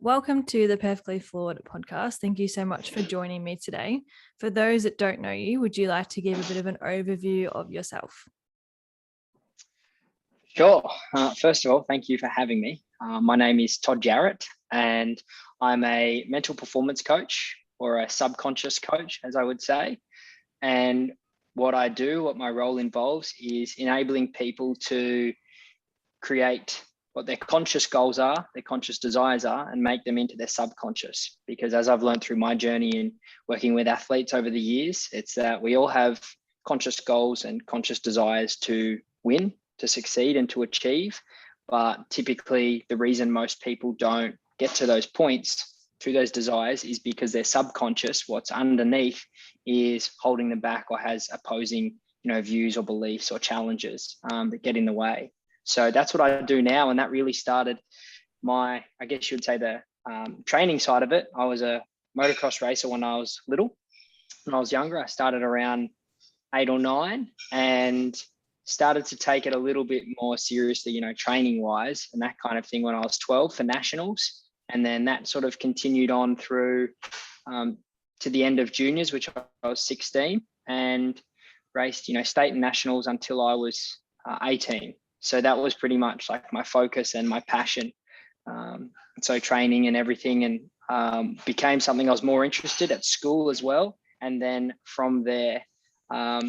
Welcome to the Perfectly Flawed podcast. Thank you so much for joining me today. For those that don't know you, would you like to give a bit of an overview of yourself? Sure. First of all, thank you for having me. My name is Todd Jarratt, and I'm a mental performance coach, or a subconscious coach, as I would say. And what my role involves is enabling people to create what their conscious goals are, their conscious desires are, and make them into their subconscious. Because as I've learned through my journey in working with athletes over the years, it's that we all have conscious goals and conscious desires to win, to succeed, and to achieve. But typically, the reason most people don't get to those points through those desires is because their subconscious, what's underneath, is holding them back or has opposing, views or beliefs or challenges that get in the way. So that's what I do now. And that really started I guess you would say the training side of it. I was a motocross racer when I was little. When I was younger, I started around 8 or 9 and started to take it a little bit more seriously, training wise and that kind of thing when I was 12 for nationals. And then that sort of continued on through to the end of juniors, which I was 16, and raced, state and nationals until I was 18. So that was pretty much like my focus and my passion. So training and everything, and became something I was more interested at school as well. And then from there, I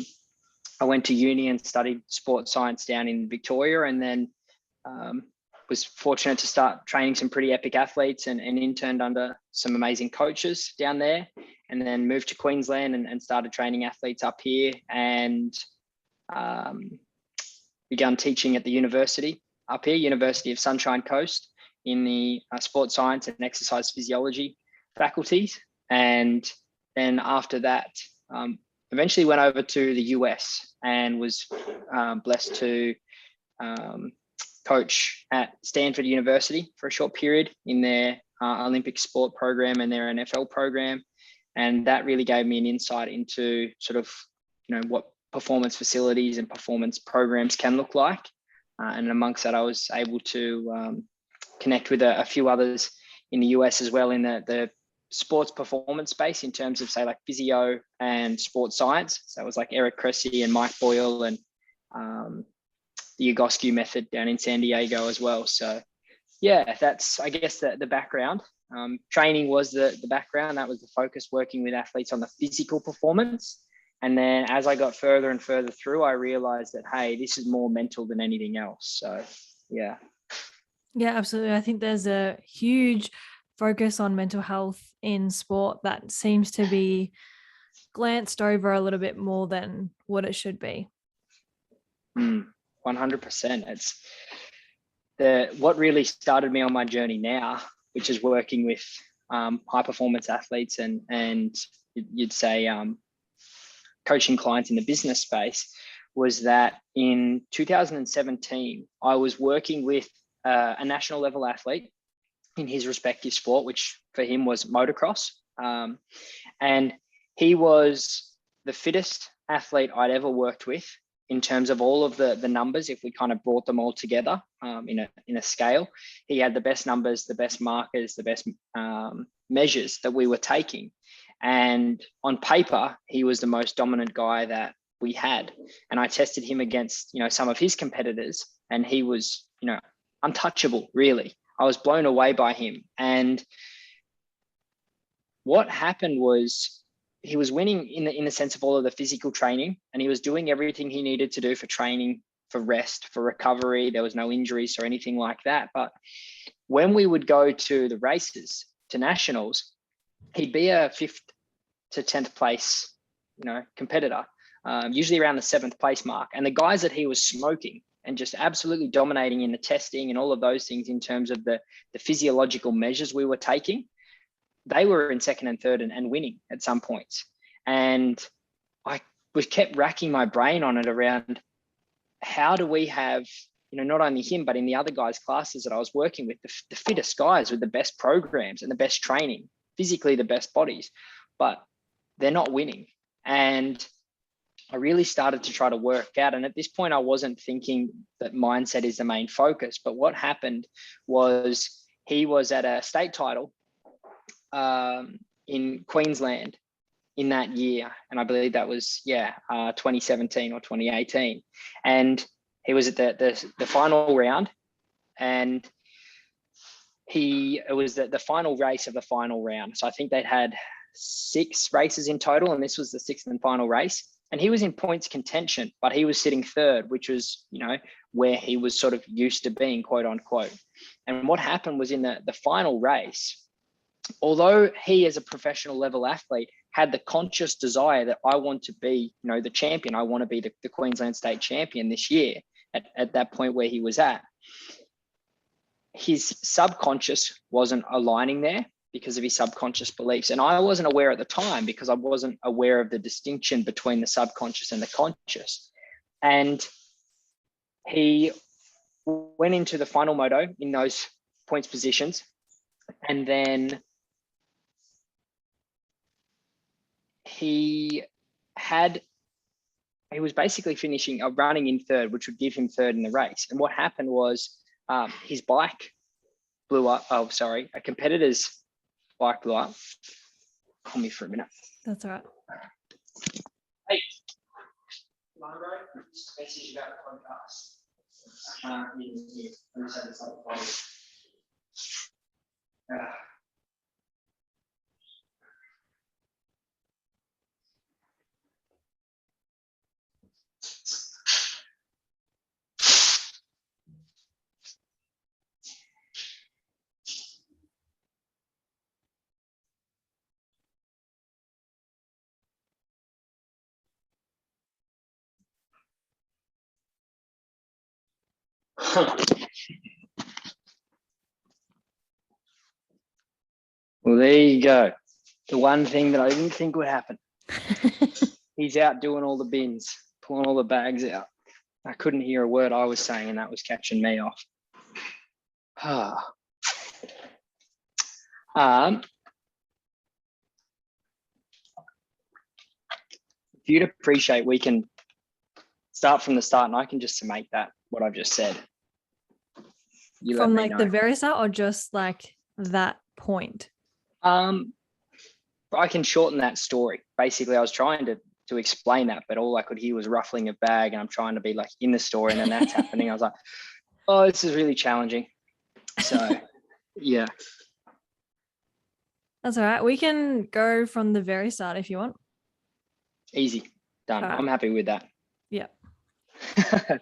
went to uni and studied sports science down in Victoria, and then was fortunate to start training some pretty epic athletes and interned under some amazing coaches down there, and then moved to Queensland and started training athletes up here, and began teaching at the university up here, University of Sunshine Coast, in the sports science and exercise physiology faculties. And then after that, eventually went over to the US and was blessed to coach at Stanford University for a short period in their Olympic sport program and their NFL program. And that really gave me an insight into sort of, what performance facilities and performance programs can look like. And amongst that, I was able to connect with a few others in the US as well in the sports performance space in terms of, say, like physio and sports science. So it was like Eric Cressy and Mike Boyle and the Egoscue method down in San Diego as well. So yeah, that's, I guess, the background. Training was the background. That was the focus, working with athletes on the physical performance. And then as I got further and further through, I realized that, hey, this is more mental than anything else. So, yeah. Yeah, absolutely. I think there's a huge focus on mental health in sport that seems to be glanced over a little bit more than what it should be. 100%. It's what really started me on my journey now, which is working with high performance athletes and you'd say coaching clients in the business space, was that in 2017, I was working with a national level athlete in his respective sport, which for him was motocross. And he was the fittest athlete I'd ever worked with in terms of all of the numbers. If we kind of brought them all together in a scale, he had the best numbers, the best markers, the best measures that we were taking. And on paper, he was the most dominant guy that we had. And I tested him against, some of his competitors, and he was, untouchable, really. I was blown away by him. And what happened was he was winning in the sense of all of the physical training, and he was doing everything he needed to do for training, for rest, for recovery. There was no injuries or anything like that. But when we would go to the races, to nationals, he'd be a 5th to 10th place, competitor, usually around the 7th place mark. And the guys that he was smoking and just absolutely dominating in the testing and all of those things in terms of the physiological measures we were taking, they were in 2nd and 3rd and winning at some points. And I was kept racking my brain on it around how do we have, not only him, but in the other guys' classes that I was working with, the fittest guys with the best programs and the best training, physically the best bodies, but they're not winning. And I really started to try to work out. And at this point, I wasn't thinking that mindset is the main focus. But what happened was he was at a state title in Queensland in that year. And I believe that was, 2017 or 2018. And he was at the final round, and it was the final race of the final round. So I think they'd had 6 races in total, and this was the 6th and final race. And he was in points contention, but he was sitting 3rd, which was, where he was sort of used to being, quote unquote. And what happened was in the final race, although he as a professional level athlete had the conscious desire that I want to be, the champion, I want to be the Queensland state champion this year at that point where he was at, his subconscious wasn't aligning there because of his subconscious beliefs. And I wasn't aware at the time because I wasn't aware of the distinction between the subconscious and the conscious. And he went into the final moto in those points positions. And then he was basically running in 3rd, which would give him 3rd in the race. And what happened was his bike blew up. Oh, sorry. A competitor's bike blew up. Call me for a minute. That's all right. Hey, Margo, just message about the podcast. I'm just having something funny. Well, there you go. The one thing that I didn't think would happen. He's out doing all the bins, pulling all the bags out. I couldn't hear a word I was saying, and that was catching me off. If you'd appreciate, we can start from the start, and I can just summate that, what I've just said. From like the very start, or just like that point? I can shorten that story. Basically, I was trying to explain that, but all I could hear was ruffling of bag, and I'm trying to be like in the story, and then that's happening. I was like, oh, this is really challenging. So, yeah. That's all right. We can go from the very start if you want. Easy. Done. Right. I'm happy with that. Yeah.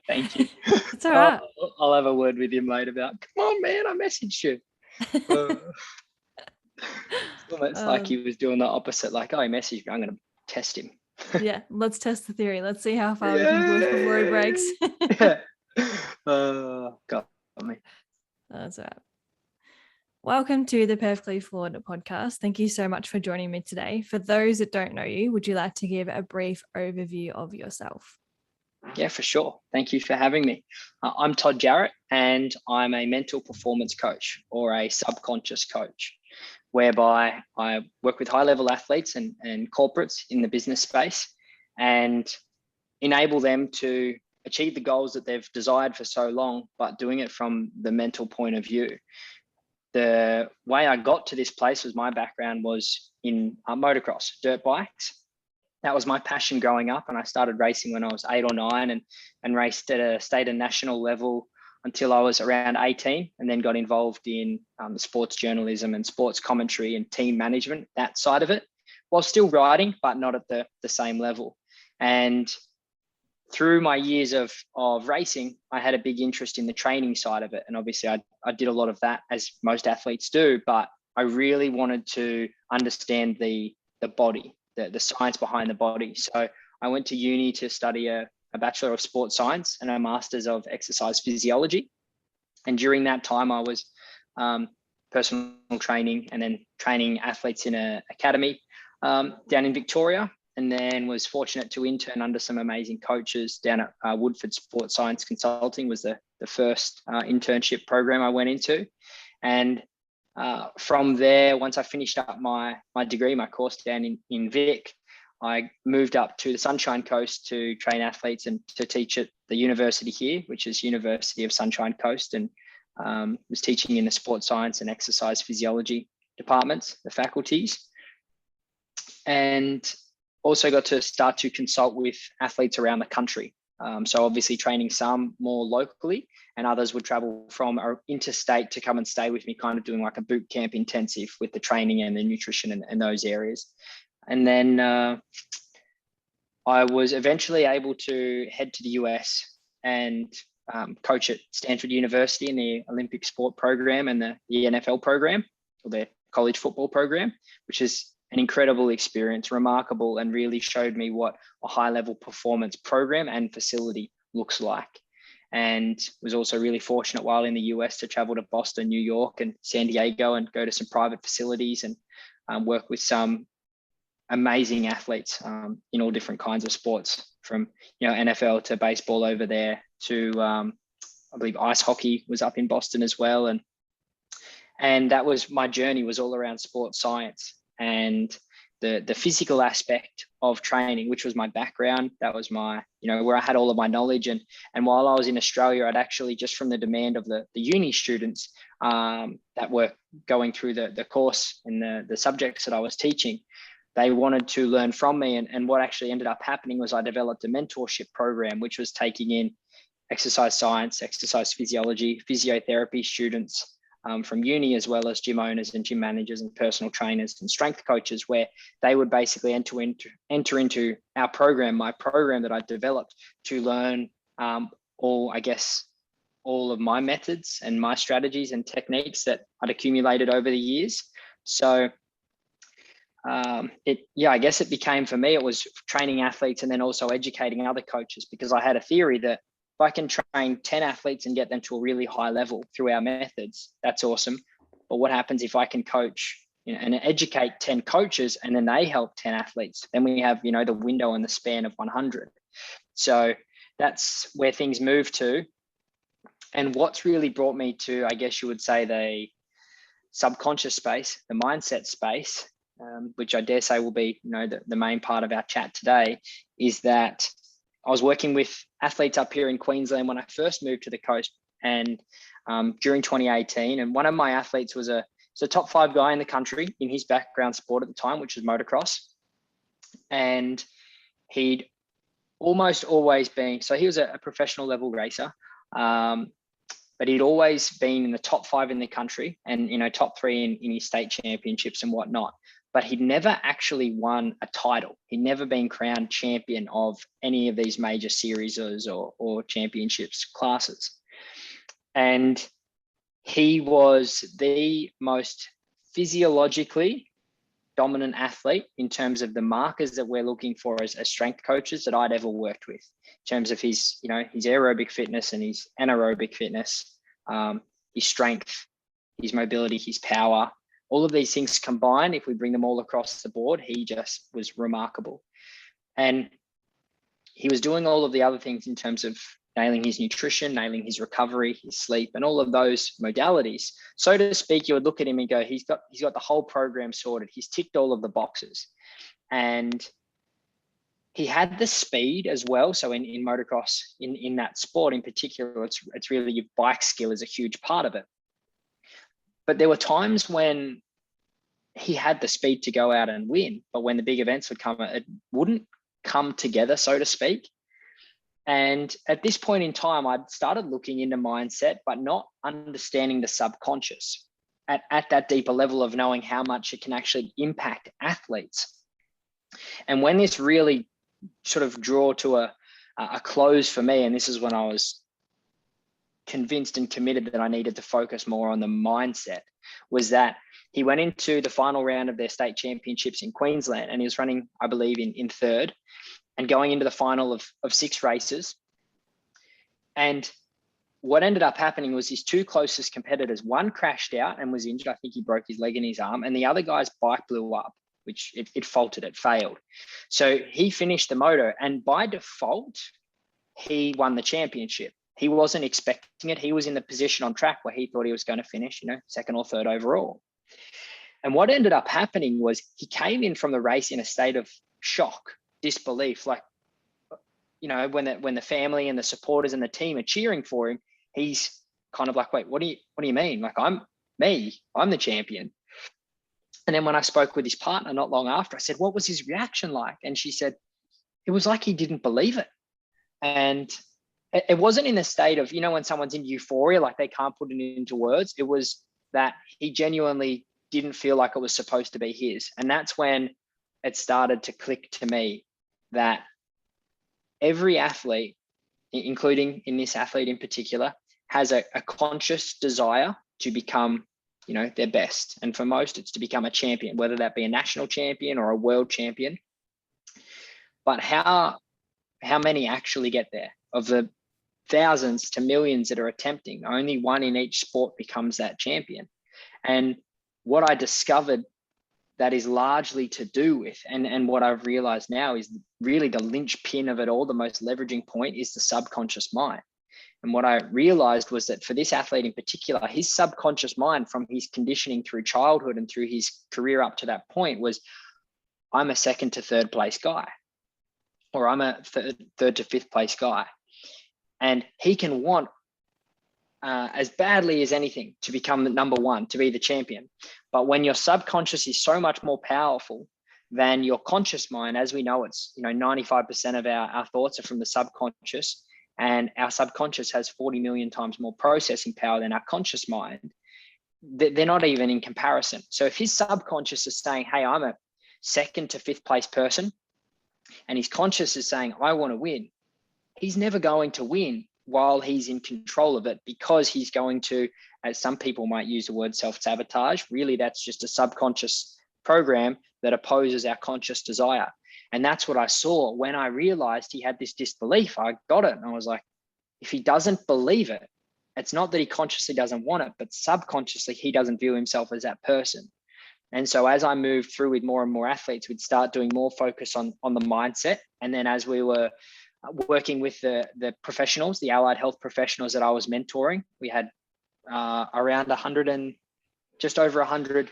Thank you. It's all right. I'll have a word with him later about, come on, man, I messaged you. Almost like he was doing the opposite, like, oh, he messaged me, I'm going to test him. Yeah, let's test the theory. Let's see how far we can push before he breaks. Got me. That's all right. Welcome to the Perfectly Flawed podcast. Thank you so much for joining me today. For those that don't know you, would you like to give a brief overview of yourself? Yeah, for sure. Thank you for having me. I'm Todd Jarratt, and I'm a mental performance coach, or a subconscious coach, whereby I work with high-level athletes and corporates in the business space and enable them to achieve the goals that they've desired for so long, but doing it from the mental point of view. The way I got to this place was, my background was in motocross, dirt bikes. That was my passion growing up, and I started racing when I was 8 or 9 and raced at a state and national level until I was around 18, and then got involved in the sports journalism and sports commentary and team management, that side of it, while still riding, but not at the same level. And through my years of racing, I had a big interest in the training side of it. And obviously I did a lot of that, as most athletes do, but I really wanted to understand the body, the science behind the body. So I went to uni to study a Bachelor of Sports Science and a Master's of Exercise Physiology. And during that time, I was personal training and then training athletes in an academy down in Victoria, and then was fortunate to intern under some amazing coaches down at Woodford Sports Science Consulting. Was the first internship program I went into. And from there, once I finished up my degree, my course down in Vic, I moved up to the Sunshine Coast to train athletes and to teach at the university here, which is University of Sunshine Coast. And Was teaching in the sports science and exercise physiology departments, the faculties, and also got to start to consult with athletes around the country. So obviously training some more locally, and others would travel from interstate to come and stay with me, kind of doing like a boot camp intensive with the training and the nutrition and those areas. And then I was eventually able to head to the US and coach at Stanford University in the Olympic sport program and the NFL program, or their college football program, which is an incredible experience, remarkable, and really showed me what a high-level performance program and facility looks like. And was also really fortunate while in the US to travel to Boston, New York, and San Diego, and go to some private facilities and work with some amazing athletes in all different kinds of sports, from NFL to baseball over there to I believe ice hockey was up in Boston as well. And that was my journey, was all around sports science and the physical aspect of training, which was my background. That was my, where I had all of my knowledge. And while I was in Australia, I'd actually, just from the demand of the uni students that were going through the course and the subjects that I was teaching, they wanted to learn from me. And what actually ended up happening was I developed a mentorship program, which was taking in exercise science, exercise physiology, physiotherapy students from uni, as well as gym owners and gym managers and personal trainers and strength coaches, where they would basically enter into our program, my program that I developed, to learn all of my methods and my strategies and techniques that I'd accumulated over the years. So I guess it became, for me, it was training athletes and then also educating other coaches, because I had a theory that if I can train 10 athletes and get them to a really high level through our methods, that's awesome. But what happens if I can coach and educate 10 coaches and then they help 10 athletes? Then we have, the window and the span of 100. So that's where things move to. And what's really brought me to, I guess you would say, the subconscious space, the mindset space, which I dare say will be, the main part of our chat today, is that I was working with athletes up here in Queensland when I first moved to the coast, and during 2018. And one of my athletes was a top 5 guy in the country in his background sport at the time, which was motocross. And he'd almost always been, so he was a professional level racer, but he'd always been in the top 5 in the country and, top 3 in his state championships and whatnot. But he'd never actually won a title. He'd never been crowned champion of any of these major series or championships classes. And he was the most physiologically dominant athlete in terms of the markers that we're looking for as strength coaches that I'd ever worked with, in terms of his, his aerobic fitness and his anaerobic fitness, his strength, his mobility, his power. All of these things combined, if we bring them all across the board, he just was remarkable. And he was doing all of the other things in terms of nailing his nutrition, nailing his recovery, his sleep, and all of those modalities. So to speak, you would look at him and go, he's got the whole program sorted. He's ticked all of the boxes. And he had the speed as well. So in motocross, in that sport in particular, it's really, your bike skill is a huge part of it. But there were times when he had the speed to go out and win, but when the big events would come, it wouldn't come together, so to speak. And at this point in time, I'd started looking into mindset, but not understanding the subconscious at that deeper level of knowing how much it can actually impact athletes. And when this really sort of drew to a close for me, and this is when I was convinced and committed that I needed to focus more on the mindset, was that he went into the final round of their state championships in Queensland, and he was running, I believe, in third, and going into the final of 6 races. And what ended up happening was his 2 closest competitors, one crashed out and was injured. I think he broke his leg and his arm, and the other guy's bike blew up, which it faltered, it failed. So he finished the moto, and by default, he won the championship. He wasn't expecting it. He was in the position on track where he thought he was going to finish, 2nd or 3rd overall. And what ended up happening was he came in from the race in a state of shock, disbelief. Like, when the family and the supporters and the team are cheering for him, he's kind of like, wait, what do you mean? Like, I'm the champion. And then when I spoke with his partner not long after, I said, what was his reaction like? And she said, it was like he didn't believe it. And it wasn't in a state of, when someone's in euphoria, like they can't put it into words. It was that he genuinely didn't feel like it was supposed to be his. And that's when it started to click to me that every athlete, including in this athlete in particular, has a conscious desire to become, their best. And for most, it's to become a champion, whether that be a national champion or a world champion. But how many actually get there? Of the thousands to millions that are attempting, only one in each sport becomes that champion. And what I discovered that is largely to do with, and what I've realized now is really the linchpin of it all, the most leveraging point is the subconscious mind. And what I realized was that for this athlete in particular, his subconscious mind from his conditioning through childhood and through his career up to that point was, I'm a second to third place guy, or I'm a third to fifth place guy. And he can want as badly as anything to become the number one, to be the champion. But when your subconscious is so much more powerful than your conscious mind, as we know, it's 95% of our thoughts are from the subconscious, and our subconscious has 40 million times more processing power than our conscious mind. They're not even in comparison. So if his subconscious is saying, hey, I'm a second to fifth place person, and his conscious is saying, I want to win, he's never going to win while he's in control of it, because he's going to, as some people might use the word self-sabotage, really that's just a subconscious program that opposes our conscious desire. And that's what I saw when I realized he had this disbelief. I got it. And I was like, if he doesn't believe it, it's not that he consciously doesn't want it, but subconsciously he doesn't view himself as that person. And so as I moved through with more and more athletes, we'd start doing more focus on the mindset. And then as we were working with the professionals, the allied health professionals that I was mentoring, we had around 100 and just over 100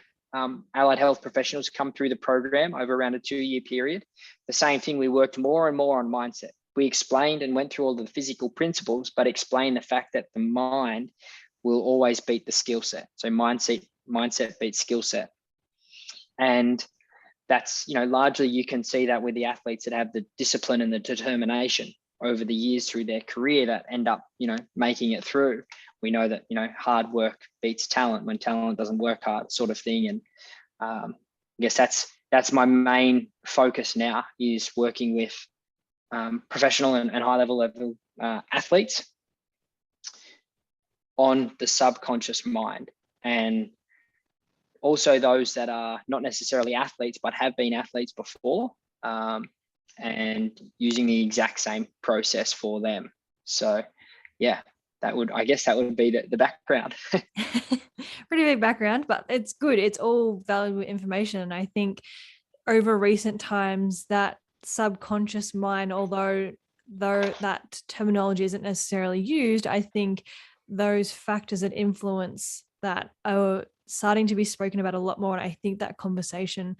allied health professionals come through the program over around a 2-year period. The same thing, we worked more and more on mindset. We explained and went through all the physical principles, but explained the fact that the mind will always beat the skill set. So mindset beats skill set. And that's, largely you can see that with the athletes that have the discipline and the determination over the years through their career that end up, making it through. We know that, hard work beats talent when talent doesn't work hard, sort of thing. And I guess that's my main focus now, is working with professional and high level athletes on the subconscious mind, and also those that are not necessarily athletes but have been athletes before, and using the exact same process for them. So yeah, that would be the background. Pretty big background, but it's good. It's all valuable information. And I think over recent times, that subconscious mind, although that terminology isn't necessarily used, I think those factors that influence that are starting to be spoken about a lot more. And I think that conversation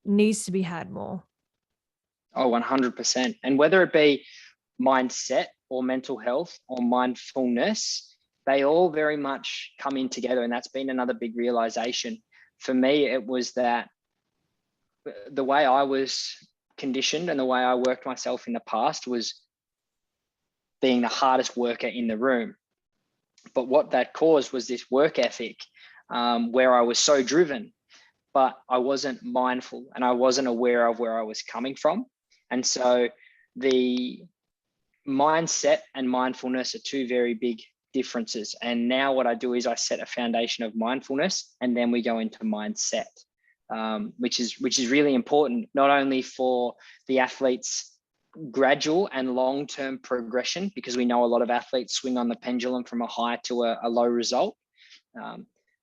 needs to be had more. Oh, 100%. And whether it be mindset or mental health or mindfulness, they all very much come in together. And that's been another big realization. For me, it was that the way I was conditioned and the way I worked myself in the past was being the hardest worker in the room. But what that caused was this work ethic, where I was so driven, but I wasn't mindful and I wasn't aware of where I was coming from. And so the mindset and mindfulness are two very big differences. And now what I do is I set a foundation of mindfulness, and then we go into mindset, which is really important, not only for the athletes' gradual and long-term progression, because we know a lot of athletes swing on the pendulum from a high to a low result,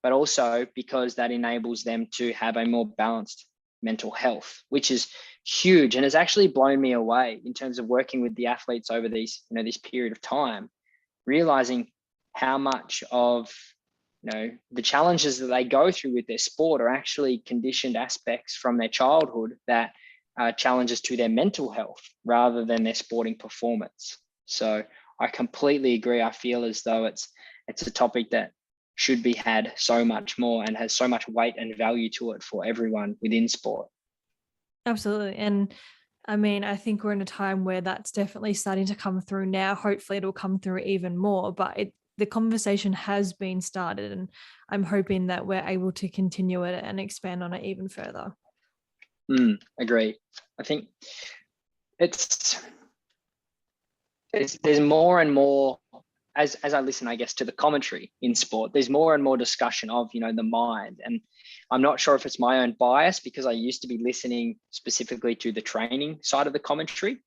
but also because that enables them to have a more balanced mental health, which is huge and has actually blown me away in terms of working with the athletes over this period of time, realizing how much of the challenges that they go through with their sport are actually conditioned aspects from their childhood that are challenges to their mental health rather than their sporting performance. So I completely agree. I feel as though it's it's a topic that should be had so much more and has so much weight and value to it for everyone within sport. Absolutely. And I mean, I think we're in a time where that's definitely starting to come through now. Hopefully it'll come through even more, but the conversation has been started, and I'm hoping that we're able to continue it and expand on it even further. Agree. I think there's more and more, as I listen, I guess, to the commentary in sport, there's more and more discussion of, the mind. And I'm not sure if it's my own bias, because I used to be listening specifically to the training side of the commentary,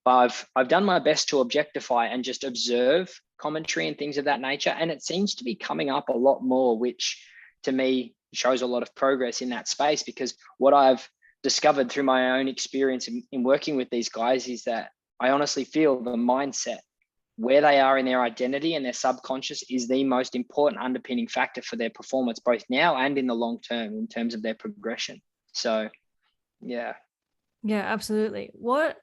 but I've done my best to objectify and just observe commentary and things of that nature. And it seems to be coming up a lot more, which to me shows a lot of progress in that space, because what I've discovered through my own experience in working with these guys is that I honestly feel the mindset, where they are in their identity and their subconscious, is the most important underpinning factor for their performance, both now and in the long term, in terms of their progression. So, yeah. Yeah, absolutely. What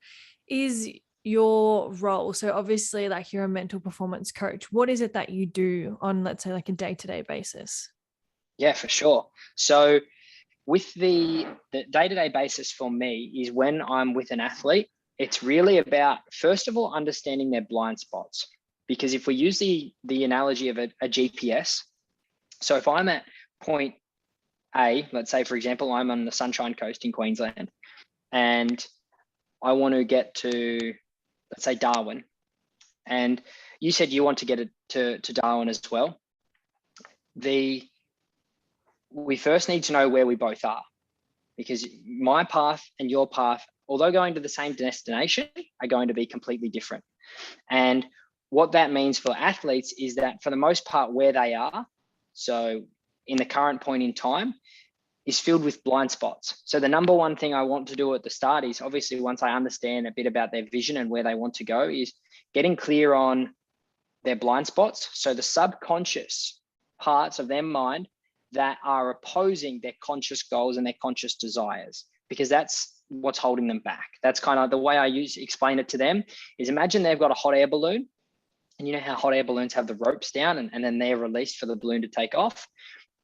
is your role? So obviously, like, you're a mental performance coach. What is it that you do on, let's say, like a day-to-day basis? Yeah, for sure. So with the day-to-day basis for me is when I'm with an athlete, it's really about, first of all, understanding their blind spots. Because if we use the analogy of a GPS, so if I'm at point A, let's say, for example, I'm on the Sunshine Coast in Queensland, and I want to get to, let's say, Darwin, and you said you want to get it to Darwin as well. We first need to know where we both are, because my path and your path, although going to the same destination, are going to be completely different. And what that means for athletes is that, for the most part, where they are, so in the current point in time, is filled with blind spots. So the number one thing I want to do at the start is, obviously, once I understand a bit about their vision and where they want to go, is getting clear on their blind spots. So the subconscious parts of their mind that are opposing their conscious goals and their conscious desires, because that's what's holding them back. That's kind of the way I explain it to them is, imagine they've got a hot air balloon, and you know how hot air balloons have the ropes down and then they're released for the balloon to take off.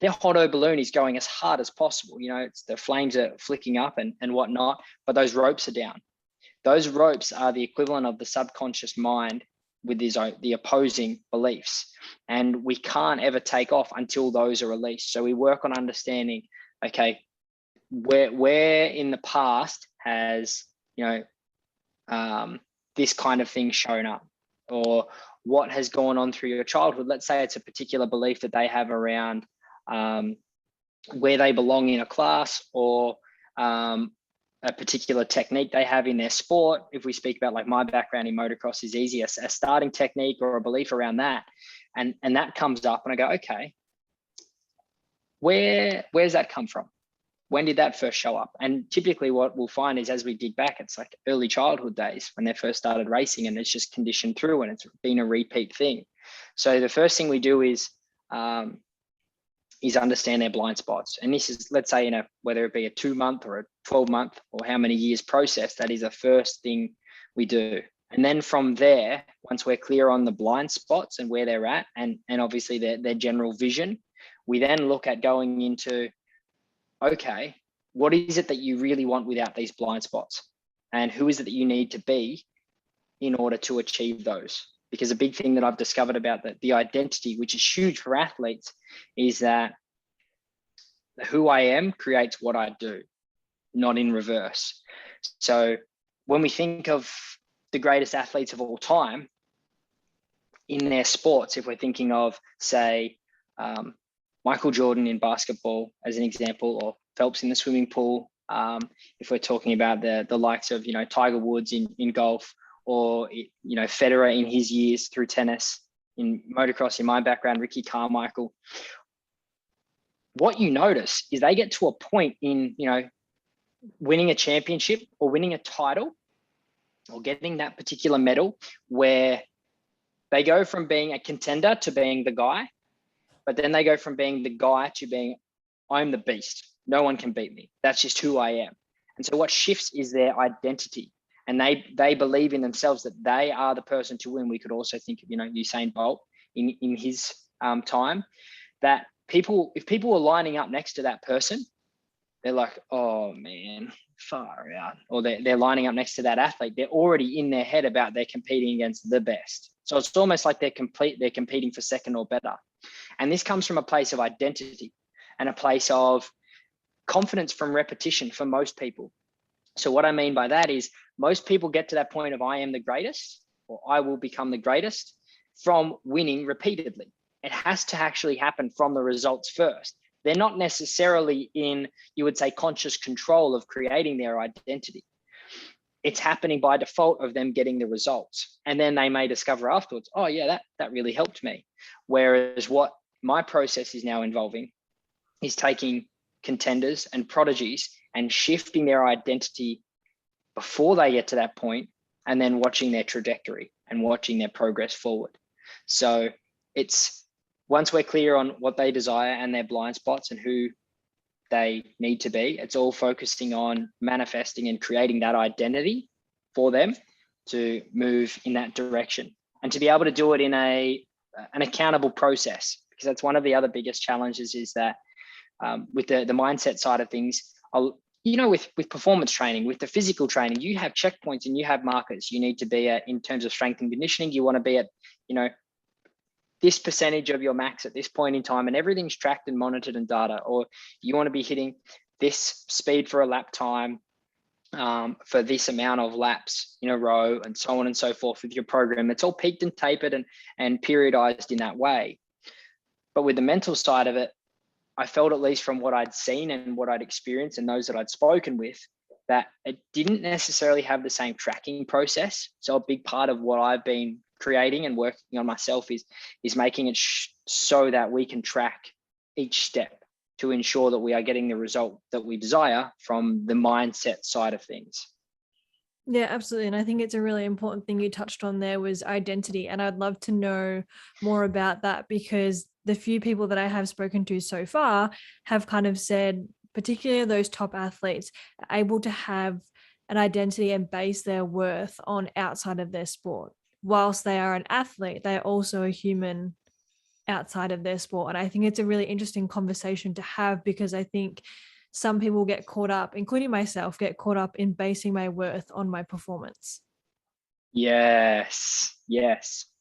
Their hot air balloon is going as hard as possible. It's the flames are flicking up and whatnot, but those ropes are down. Those ropes are the equivalent of the subconscious mind with the opposing beliefs. And we can't ever take off until those are released. So we work on understanding, okay, where in the past has, this kind of thing shown up, or what has gone on through your childhood. Let's say it's a particular belief that they have around where they belong in a class, or a particular technique they have in their sport. If we speak about, like, my background in motocross is easy, a starting technique or a belief around that, and that comes up, and I go, okay, where's that come from? When did that first show up? And typically what we'll find is, as we dig back, it's like early childhood days when they first started racing, and it's just conditioned through, and it's been a repeat thing. So the first thing we do is understand their blind spots. And this is, let's say, whether it be a 2-month or a 12-month or how many years process, that is the first thing we do. And then from there, once we're clear on the blind spots and where they're at, and obviously their general vision, we then look at going into, okay, what is it that you really want without these blind spots? And who is it that you need to be in order to achieve those? Because a big thing that I've discovered about the identity, which is huge for athletes, is that who I am creates what I do, not in reverse. So when we think of the greatest athletes of all time in their sports, if we're thinking of, say, Michael Jordan in basketball as an example, or Phelps in the swimming pool, if we're talking about the likes of, Tiger Woods in golf, or, Federer in his years through tennis, in motocross, in my background, Ricky Carmichael, what you notice is they get to a point in, winning a championship or winning a title or getting that particular medal, where they go from being a contender to being the guy, but then they go from being the guy to being, I'm the beast. No one can beat me. That's just who I am. And so what shifts is their identity. And they believe in themselves that they are the person to win. We could also think of, Usain Bolt in his time, that if people are lining up next to that person, they're like, oh man, far out. Or they're lining up next to that athlete. They're already in their head about they're competing against the best. So it's almost like they're competing for second or better. And this comes from a place of identity and a place of confidence from repetition for most people. So what I mean by that is most people get to that point of I am the greatest, or I will become the greatest, from winning repeatedly. It has to actually happen from the results first. They're not necessarily in, you would say, conscious control of creating their identity. It's happening by default of them getting the results. And then they may discover afterwards, oh yeah, that really helped me. Whereas what my process is now involving is taking contenders and prodigies and shifting their identity before they get to that point, and then watching their trajectory and watching their progress forward. So it's, once we're clear on what they desire and their blind spots and who they need to be, it's all focusing on manifesting and creating that identity for them to move in that direction, and to be able to do it in an accountable process. Because that's one of the other biggest challenges, is that with the mindset side of things, with performance training, with the physical training, you have checkpoints and you have markers you need to be at in terms of strength and conditioning. You want to be at, this percentage of your max at this point in time, and everything's tracked and monitored and data. Or you want to be hitting this speed for a lap time for this amount of laps in a row, and so on and so forth with your program. It's all peaked and tapered and periodized in that way. But with the mental side of it, I felt, at least from what I'd seen and what I'd experienced and those that I'd spoken with, that it didn't necessarily have the same tracking process. So a big part of what I've been creating and working on myself is making it so that we can track each step to ensure that we are getting the result that we desire from the mindset side of things. Yeah, absolutely. And I think it's a really important thing you touched on there was identity. And I'd love to know more about that, because the few people that I have spoken to so far have kind of said, particularly those top athletes, are able to have an identity and base their worth on outside of their sport. Whilst they are an athlete, they're also a human outside of their sport. And I think it's a really interesting conversation to have, because I think some people get caught up, including myself, get caught up in basing my worth on my performance. Yes.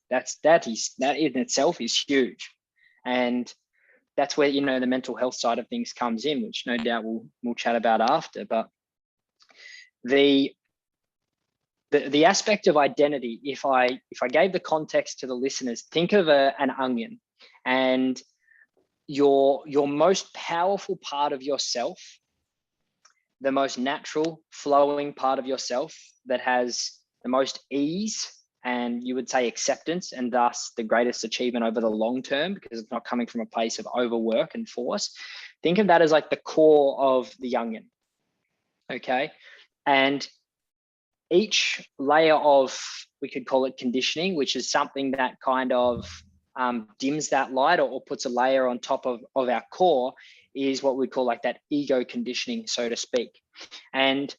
That in itself is huge. And that's where, the mental health side of things comes in, which no doubt we'll chat about after. But the aspect of identity, if I gave the context to the listeners, think of an onion, and your most powerful part of yourself, the most natural flowing part of yourself that has the most ease and, you would say, acceptance, and thus the greatest achievement over the long term, because it's not coming from a place of overwork and force. Think of that as like the core of the onion. Okay. And each layer of, we could call it conditioning, which is something that kind of dims that light or puts a layer on top of our core, is what we call like that ego conditioning, so to speak. And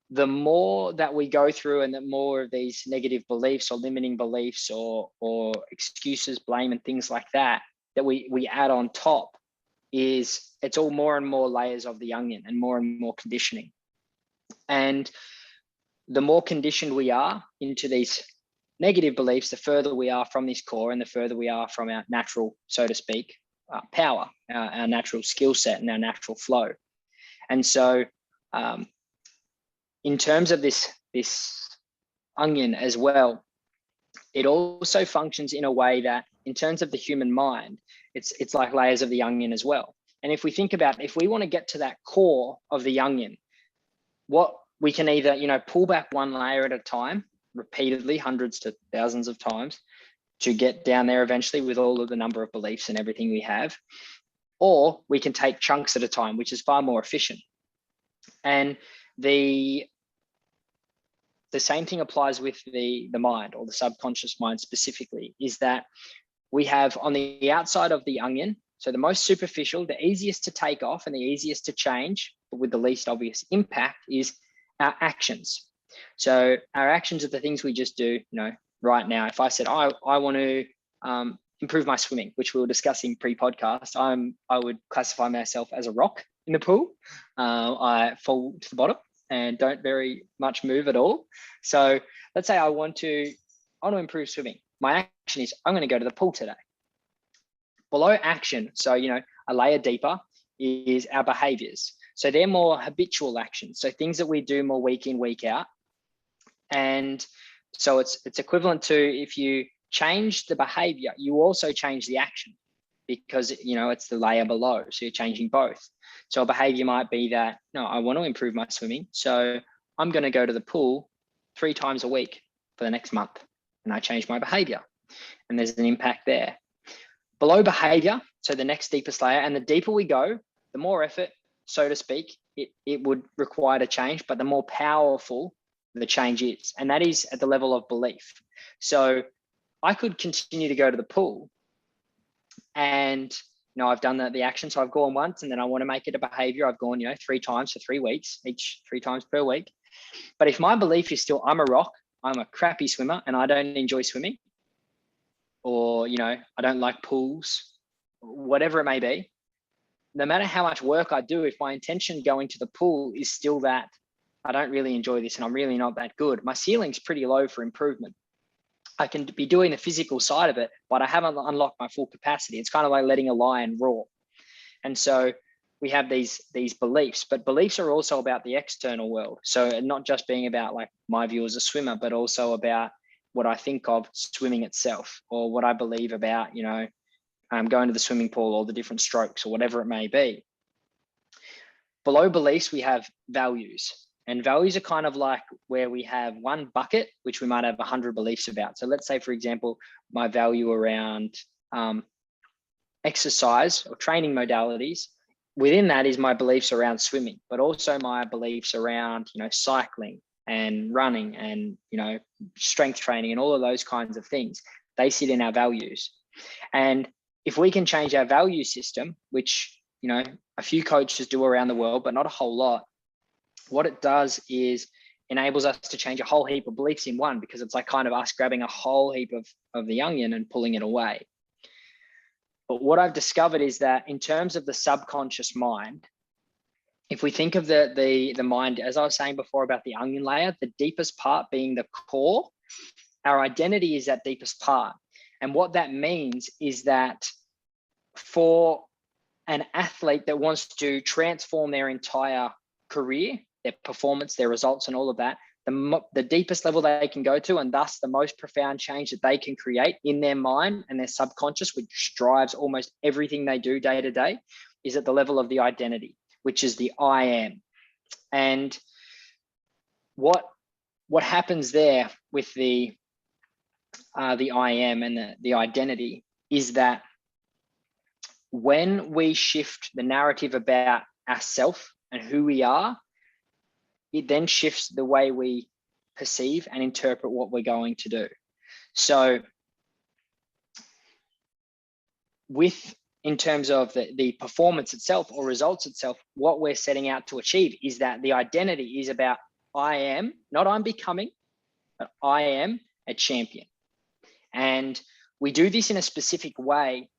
the more that we go through, and the more of these negative beliefs or limiting beliefs or excuses, blame, and things like that we add on top, is it's all more and more layers of the onion and more conditioning. And the more conditioned we are into these negative beliefs, the further we are from this core, and the further we are from our natural, so to speak, power, our natural skill set and our natural flow. And so in terms of this onion as well, it also functions in a way that, in terms of the human mind, it's like layers of the onion as well. And if we think about, if we want to get to that core of the onion, what we can either, pull back one layer at a time, repeatedly, hundreds to thousands of times, to get down there eventually with all of the number of beliefs and everything we have, or we can take chunks at a time, which is far more efficient. And the same thing applies with the mind, or the subconscious mind specifically, is that we have on the outside of the onion, so the most superficial, the easiest to take off and the easiest to change, but with the least obvious impact, is our actions. So our actions are the things we just do, right now. If I said, I want to improve my swimming, which we were discussing pre-podcast. I would classify myself as a rock in the pool. I fall to the bottom and don't very much move at all. So let's say I want to improve swimming. My action is I'm going to go to the pool today. Below action, so a layer deeper, is our behaviors. So they're more habitual actions. So things that we do more week in, week out. And so it's equivalent to, if you change the behavior, you also change the action, because it's the layer below. So you're changing both. So a behavior might be that, no, I want to improve my swimming. So I'm going to go to the pool 3 times a week for the next month. And I change my behavior. And there's an impact there. Below behavior, so the next deepest layer, and the deeper we go, the more effort, so to speak, it would require to change, but the more powerful the change is. And that is at the level of belief. So I could continue to go to the pool and I've done the action. So I've gone once, and then I want to make it a behavior. I've gone 3 times for 3 weeks, each 3 times per week. But if my belief is still, I'm a rock, I'm a crappy swimmer, and I don't enjoy swimming, or I don't like pools, whatever it may be, no matter how much work I do, if my intention going to the pool is still that I don't really enjoy this and I'm really not that good, my ceiling's pretty low for improvement. I can be doing the physical side of it, but I haven't unlocked my full capacity. It's kind of like letting a lion roar. And so we have these beliefs, but beliefs are also about the external world. So not just being about like my view as a swimmer, but also about what I think of swimming itself, or what I believe about, going to the swimming pool, or the different strokes, or whatever it may be. Below beliefs, we have values. And values are kind of like where we have one bucket, which we might have 100 beliefs about. So let's say, for example, my value around exercise or training modalities. Within that is my beliefs around swimming, but also my beliefs around, cycling and running and, strength training and all of those kinds of things. They sit in our values. And if we can change our value system, which, a few coaches do around the world, but not a whole lot, what it does is enables us to change a whole heap of beliefs in one, because it's like kind of us grabbing a whole heap of the onion and pulling it away. But what I've discovered is that in terms of the subconscious mind, if we think of the mind, as I was saying before about the onion layer, the deepest part being the core, our identity is that deepest part. And what that means is that for an athlete that wants to transform their entire career, their performance, their results, and all of that, the deepest level they can go to, and thus the most profound change that they can create in their mind and their subconscious, which drives almost everything they do day to day, is at the level of the identity, which is the I am. And what happens there with the I am and the identity is that when we shift the narrative about ourselves and who we are, it then shifts the way we perceive and interpret what we're going to do. So in terms of the performance itself or results itself, what we're setting out to achieve is that the identity is about I am, not I'm becoming, but I am a champion. And we do this in a specific way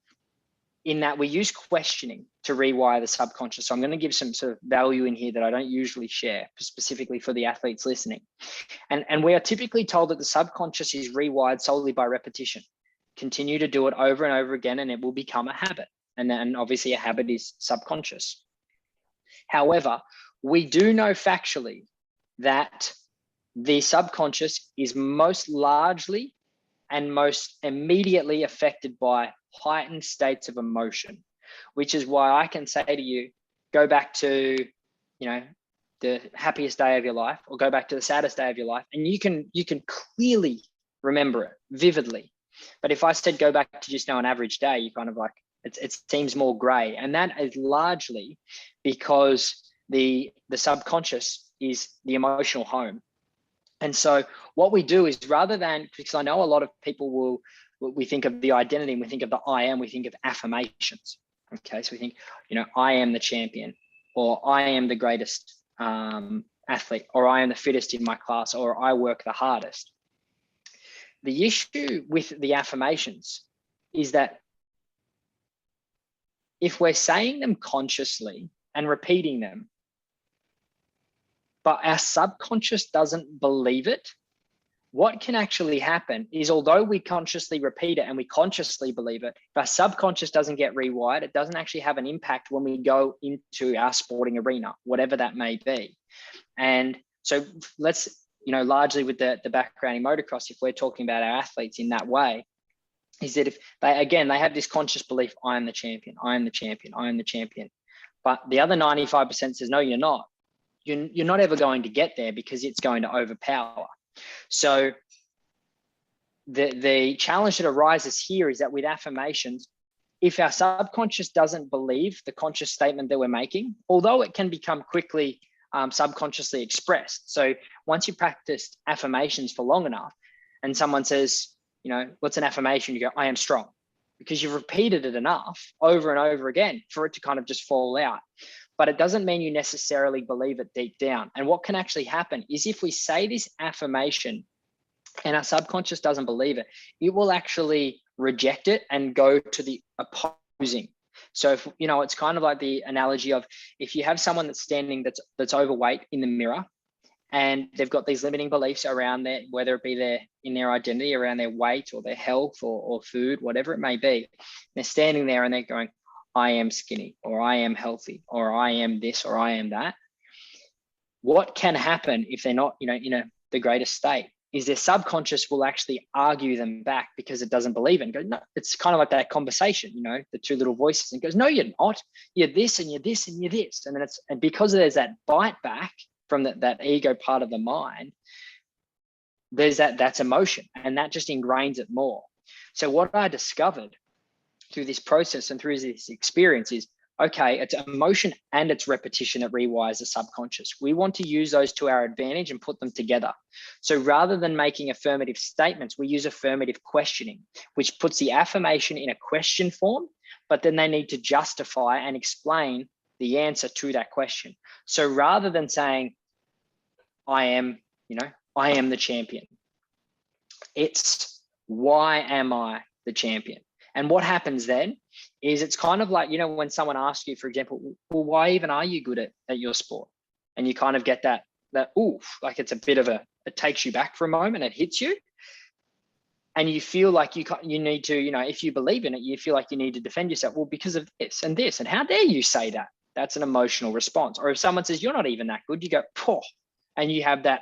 in that we use questioning to rewire the subconscious. So I'm going to give some sort of value in here that I don't usually share, specifically for the athletes listening. And we are typically told that the subconscious is rewired solely by repetition. Continue to do it over and over again, and it will become a habit. And then obviously a habit is subconscious. However, we do know factually that the subconscious is most largely and most immediately affected by heightened states of emotion, which is why I can say to you, go back to, the happiest day of your life, or go back to the saddest day of your life, and you can clearly remember it vividly. But if I said go back to just an average day, you kind of like, it seems more gray. And that is largely because the subconscious is the emotional home. And so what we do is, rather than, because I know a lot of people we think of the identity and we think of the I am, we think of affirmations. Okay, so we think, I am the champion, or I am the greatest athlete, or I am the fittest in my class, or I work the hardest. The issue with the affirmations is that if we're saying them consciously and repeating them, but our subconscious doesn't believe it, what can actually happen is, although we consciously repeat it and we consciously believe it, if our subconscious doesn't get rewired, it doesn't actually have an impact when we go into our sporting arena, whatever that may be. And so let's, largely with the background in motocross, if we're talking about our athletes in that way, is that if they have this conscious belief, I am the champion, I am the champion, I am the champion. But the other 95% says, no, you're not. You're not ever going to get there because it's going to overpower. So the challenge that arises here is that with affirmations, if our subconscious doesn't believe the conscious statement that we're making, although it can become quickly subconsciously expressed. So once you practiced affirmations for long enough and someone says, what's an affirmation? You go, I am strong, because you've repeated it enough over and over again for it to kind of just fall out. But it doesn't mean you necessarily believe it deep down. And what can actually happen is if we say this affirmation and our subconscious doesn't believe it, it will actually reject it and go to the opposing. So if, it's kind of like the analogy of if you have someone that's standing that's overweight in the mirror, and they've got these limiting beliefs around their, whether it be in their identity around their weight or their health or food, whatever it may be. They're standing there and they're going, I am skinny, or I am healthy, or I am this, or I am that. What can happen if they're not, in the greatest state is their subconscious will actually argue them back because it doesn't believe it and go, no, it's kind of like that conversation, the two little voices, and goes, no, you're not, you're this and you're this and you're this. And then and because there's that bite back from that ego part of the mind, there's that's emotion, and that just ingrains it more. So what I discovered through this process and through this experience is, okay, it's emotion and it's repetition that rewires the subconscious. We want to use those to our advantage and put them together. So rather than making affirmative statements, we use affirmative questioning, which puts the affirmation in a question form, but then they need to justify and explain the answer to that question. So rather than saying, I am the champion, it's, why am I the champion? And what happens then is it's kind of like, when someone asks you, for example, well, why even are you good at your sport? And you kind of get that oof, like it's a bit of it takes you back for a moment, it hits you. And you feel like you need to, if you believe in it, you feel like you need to defend yourself. Well, because of this and this, and how dare you say that? That's an emotional response. Or if someone says you're not even that good, you go, poor, and you have that,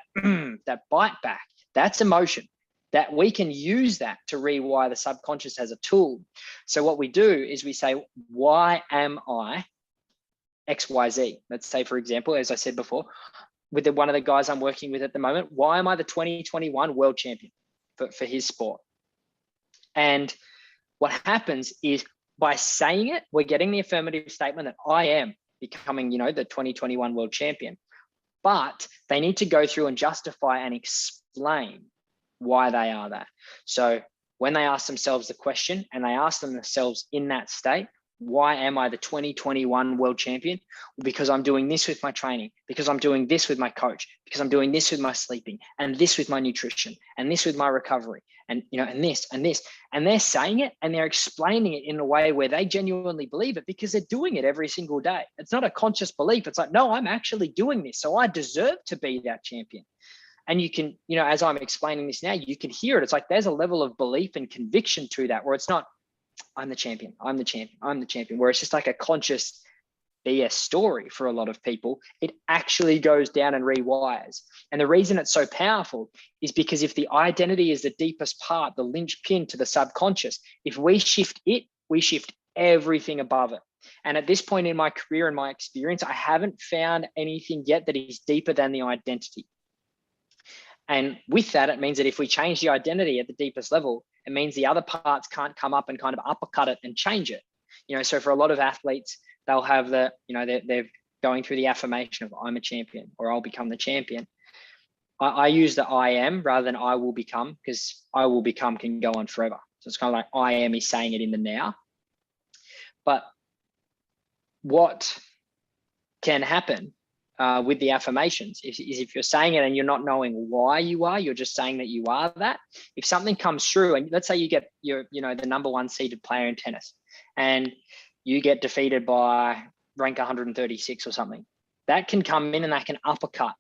that bite back. That's emotion. That we can use that to rewire the subconscious as a tool. So what we do is we say, why am I XYZ? Let's say, for example, as I said before, with one of the guys I'm working with at the moment, why am I the 2021 world champion for his sport? And what happens is by saying it, we're getting the affirmative statement that I am becoming, the 2021 world champion. But they need to go through and justify and explain why they are that. So when they ask themselves the question and they ask themselves in that state, why am I the 2021 world champion? Because I'm doing this with my training, because I'm doing this with my coach, because I'm doing this with my sleeping, and this with my nutrition, and this with my recovery, and and this and this. And they're saying it and they're explaining it in a way where they genuinely believe it because they're doing it every single day. It's not a conscious belief. It's like, no, I'm actually doing this, so I deserve to be that champion. And you can, as I'm explaining this now, you can hear it. It's like there's a level of belief and conviction to that where it's not, I'm the champion, I'm the champion, I'm the champion, where it's just like a conscious BS story for a lot of people. It actually goes down and rewires. And the reason it's so powerful is because if the identity is the deepest part, the linchpin to the subconscious, if we shift it, we shift everything above it. And at this point in my career and my experience, I haven't found anything yet that is deeper than the identity. And with that, it means that if we change the identity at the deepest level, it means the other parts can't come up and kind of uppercut it and change it. So for a lot of athletes, they'll have they're going through the affirmation of I'm a champion or I'll become the champion. I use the I am rather than I will become, because I will become can go on forever. So it's kind of like I am is saying it in the now. But what can happen with the affirmations is if you're saying it and you're not knowing why you are, you're just saying that you are that. If something comes through, and let's say you get the number one seeded player in tennis, and you get defeated by rank 136 or something, that can come in and that can uppercut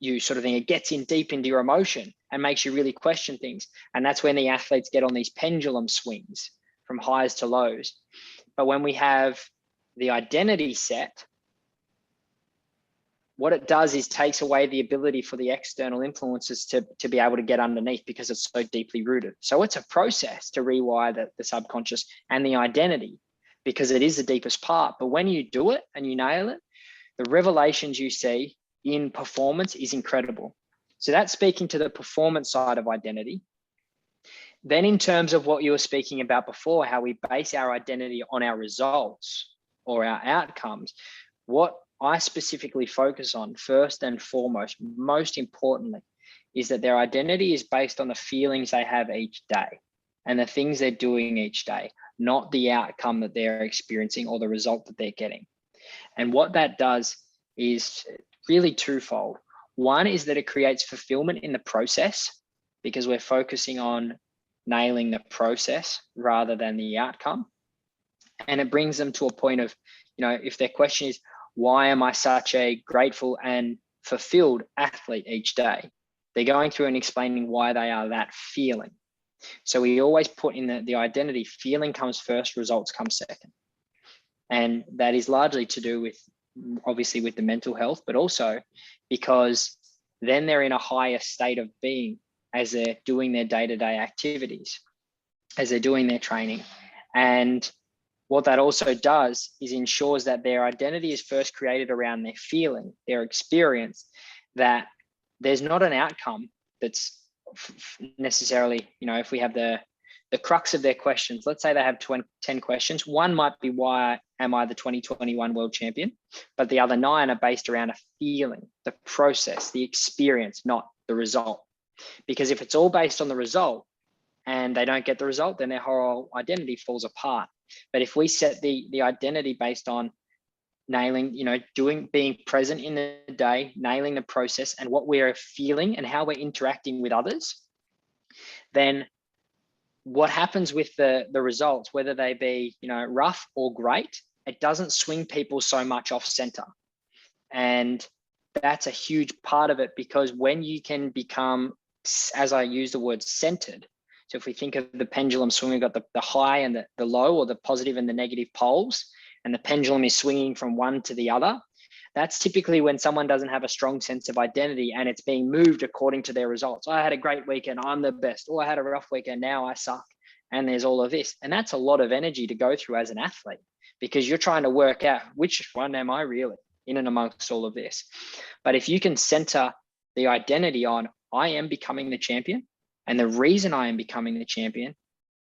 you, sort of thing. It gets in deep into your emotion and makes you really question things. And that's when the athletes get on these pendulum swings from highs to lows. But when we have the identity set, what it does is takes away the ability for the external influences to be able to get underneath, because it's so deeply rooted. So it's a process to rewire the subconscious and the identity, because it is the deepest part. But when you do it and you nail it, the revelations you see in performance is incredible. So that's speaking to the performance side of identity. Then in terms of what you were speaking about before, how we base our identity on our results or our outcomes, what I specifically focus on first and foremost, most importantly, is that their identity is based on the feelings they have each day and the things they're doing each day, not the outcome that they're experiencing or the result that they're getting. And what that does is really twofold. One is that it creates fulfillment in the process, because we're focusing on nailing the process rather than the outcome. And it brings them to a point of, if their question is, why am I such a grateful and fulfilled athlete each day? They're going through and explaining why they are that feeling. So we always put in the identity, feeling comes first, results come second. And that is largely to do with, obviously, with the mental health, but also because then they're in a higher state of being as they're doing their day-to-day activities, as they're doing their training. And what that also does is ensures that their identity is first created around their feeling, their experience, that there's not an outcome that's necessarily, if we have the crux of their questions, let's say they have 10 questions. One might be, why am I the 2021 world champion? But the other 9 are based around a feeling, the process, the experience, not the result. Because if it's all based on the result and they don't get the result, then their whole identity falls apart. But if we set the identity based on nailing, being present in the day, nailing the process and what we're feeling and how we're interacting with others, then what happens with the results, whether they be, rough or great, it doesn't swing people so much off center. And that's a huge part of it, because when you can become, as I use the word, centered. So if we think of the pendulum swing, we've got the high and the low, or the positive and the negative poles, and the pendulum is swinging from one to the other. That's typically when someone doesn't have a strong sense of identity and it's being moved according to their results. I had a great weekend, I'm the best. Or I had a rough weekend, now I suck. And there's all of this. And that's a lot of energy to go through as an athlete, because you're trying to work out, which one am I really in and amongst all of this? But if you can center the identity on, I am becoming the champion, and the reason I am becoming the champion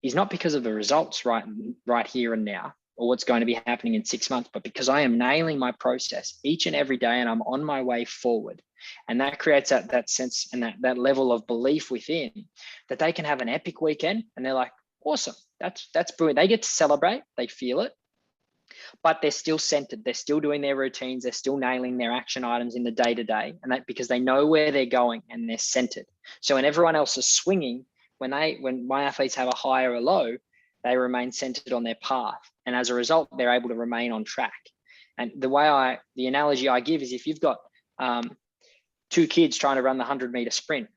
is not because of the results right here and now, or what's going to be happening in 6 months, but because I am nailing my process each and every day and I'm on my way forward. And that creates that sense and that level of belief within, that they can have an epic weekend and they're like, awesome, that's brilliant. They get to celebrate, they feel it, but they're still centered. They're still doing their routines. They're still nailing their action items in the day-to-day, and that because they know where they're going and they're centered. So when everyone else is swinging, when my athletes have a high or a low, they remain centered on their path. And as a result, they're able to remain on track. And the analogy I give is, if you've got 2 kids trying to run the 100-meter sprint,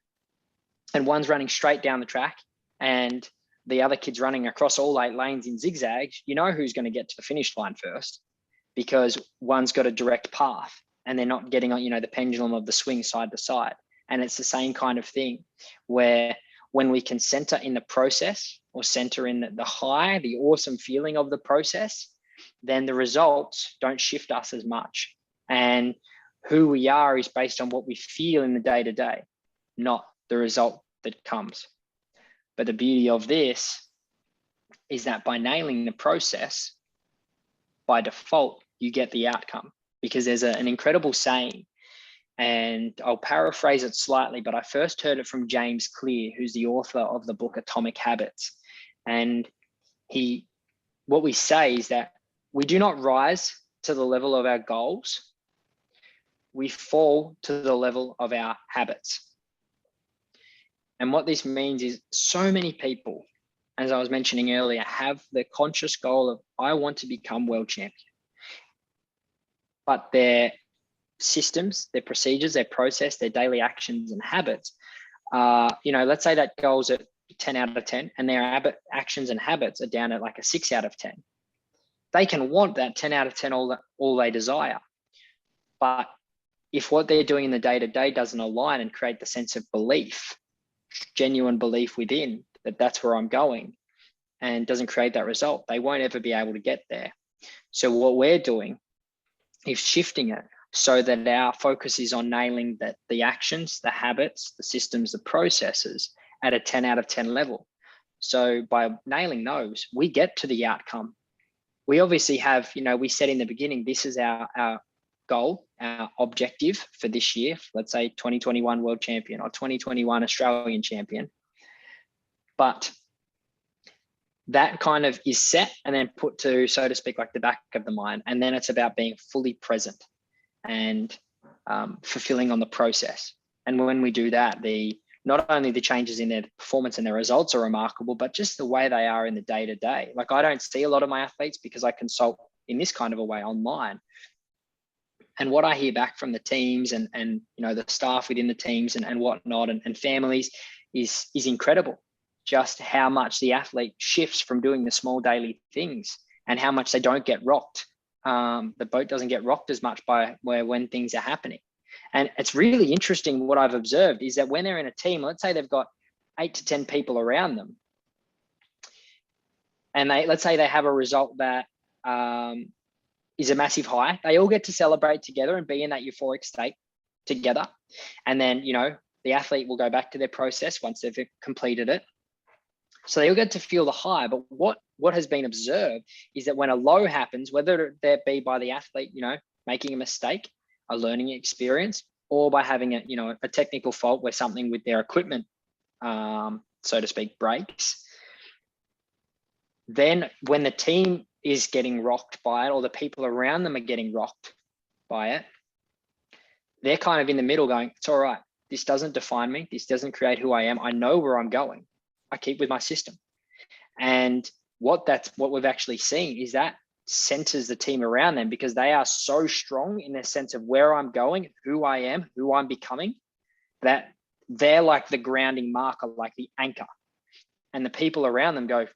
and one's running straight down the track and the other kid's running across all 8 lanes in zigzags, you know who's going to get to the finish line first, because one's got a direct path and they're not getting on, the pendulum of the swing side to side. And it's the same kind of thing, where when we can center in the process, or center in the high, the awesome feeling of the process, then the results don't shift us as much. And who we are is based on what we feel in the day-to-day, not the result that comes. But the beauty of this is that by nailing the process, by default, you get the outcome. Because there's an incredible saying, and I'll paraphrase it slightly, but I first heard it from James Clear, who's the author of the book Atomic Habits. And what we say is that we do not rise to the level of our goals. we fall to the level of our habits. And what this means is so many people, as I was mentioning earlier, have the conscious goal of, I want to become world champion. But their systems, their procedures, their process, their daily actions and habits, let's say that goal's at 10 out of 10 and their actions and habits are down at like a 6 out of 10. They can want that 10 out of 10 all they desire. But if what they're doing in the day-to-day doesn't align and create the sense of belief, genuine belief within that that's where I'm going, and doesn't create that result, they won't ever be able to get there. So what we're doing is shifting it so that our focus is on nailing the actions, the habits, the systems, the processes at a 10 out of 10 level. So by nailing those, we get to the outcome. We obviously have, we said in the beginning, this is our goal, our objective for this year, let's say 2021 world champion or 2021 Australian champion. But that kind of is set and then put to, so to speak, like the back of the mind. And then it's about being fully present and fulfilling on the process. And when we do that, not only the changes in their performance and their results are remarkable, but just the way they are in the day-to-day. Like, I don't see a lot of my athletes because I consult in this kind of a way online. And what I hear back from the teams and the staff within the teams and whatnot and families is incredible. Just how much the athlete shifts from doing the small daily things and how much they don't get rocked. The boat doesn't get rocked as much when things are happening. And it's really interesting. What I've observed is that when they're in a team, let's say they've got 8 to 10 people around them, and let's say they have a result that is a massive high, they all get to celebrate together and be in that euphoric state together. And then, the athlete will go back to their process once they've completed it. So they all get to feel the high. But what has been observed is that when a low happens, whether that be by the athlete, making a mistake, a learning experience, or by having a technical fault where something with their equipment, so to speak, breaks, then when the team is getting rocked by it, or the people around them are getting rocked by it, they're kind of in the middle going, it's all right. This doesn't define me. This doesn't create who I am. I know where I'm going. I keep with my system. And what we've actually seen is that centers the team around them, because they are so strong in their sense of where I'm going, who I am, who I'm becoming, that they're like the grounding marker, like the anchor. And the people around them go,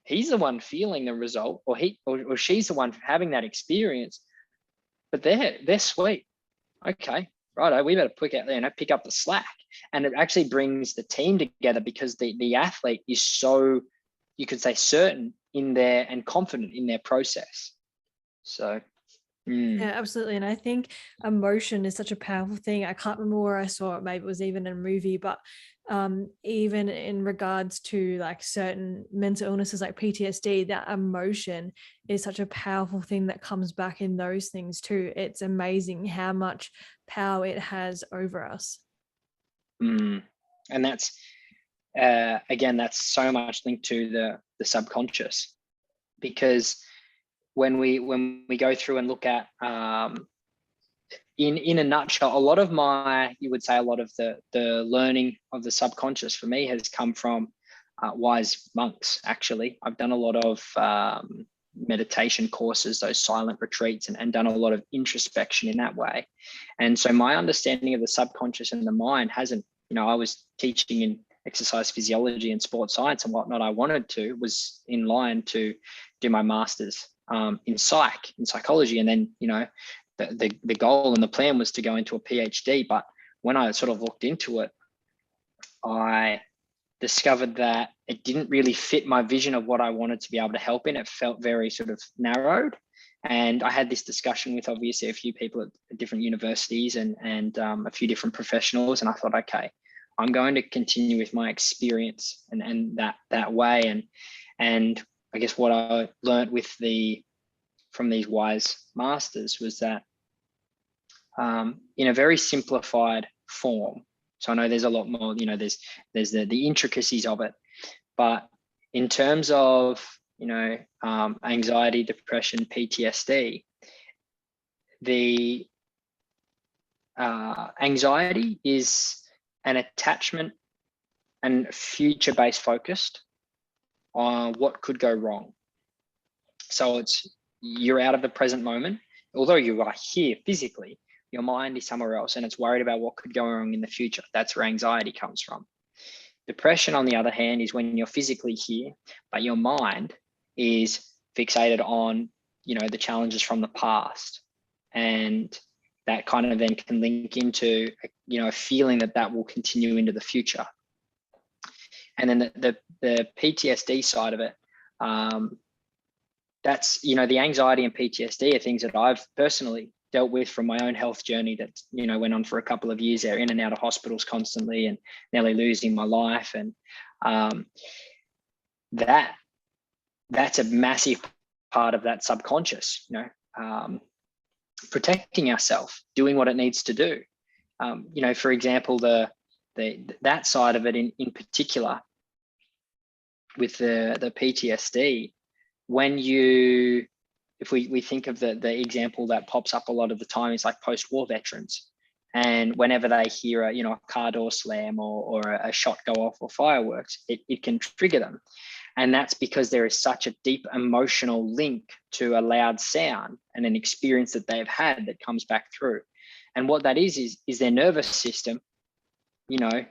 he's the one feeling the result, or or she's the one having that experience, but they're sweet. Okay, righto, we better pick up the slack. And it actually brings the team together, because the athlete is so, you could say, certain in their and confident in their process. So yeah, absolutely. And I think emotion is such a powerful thing. I can't remember where I saw it, maybe it was even in a movie, but even in regards to like certain mental illnesses like PTSD, that emotion is such a powerful thing that comes back in those things too. It's amazing how much power it has over us. And that's again, that's so much linked to the subconscious, because when we go through and look at in a nutshell, a lot of the learning of the subconscious for me has come from wise monks. Actually, I've done a lot of meditation courses, those silent retreats, and done a lot of introspection in that way. And so my understanding of the subconscious and the mind hasn't, I was teaching in exercise physiology and sports science and whatnot. I was in line to do my master's in psychology, and then the goal and the plan was to go into a PhD. But when I sort of looked into it, I discovered that it didn't really fit my vision of what I wanted to be able to help in. It felt very sort of narrowed. And I had this discussion with obviously a few people at different universities and a few different professionals. And I thought, okay, I'm going to continue with my experience and that way. And I guess what I learned from these wise masters was that in a very simplified form. So I know there's a lot more, there's the intricacies of it, but in terms of, anxiety, depression, PTSD, the anxiety is an attachment and future-based focused on what could go wrong. So you're out of the present moment. Although you are here physically, your mind is somewhere else and it's worried about what could go wrong in the future. That's where anxiety comes from. Depression, on the other hand, is when you're physically here, but your mind is fixated on, the challenges from the past. And that kind of then can link into, a feeling that will continue into the future. And then the PTSD side of it, that's, the anxiety and PTSD are things that I've personally dealt with from my own health journey that, went on for a couple of years there, in and out of hospitals constantly and nearly losing my life. And that's a massive part of that subconscious, protecting ourselves, doing what it needs to do. For example, that side of it in particular with the PTSD, if we think of the example that pops up a lot of the time, is like post-war veterans. And whenever they hear a car door slam or a shot go off or fireworks, it can trigger them. And that's because there is such a deep emotional link to a loud sound and an experience that they've had that comes back through. And what that is their nervous system, either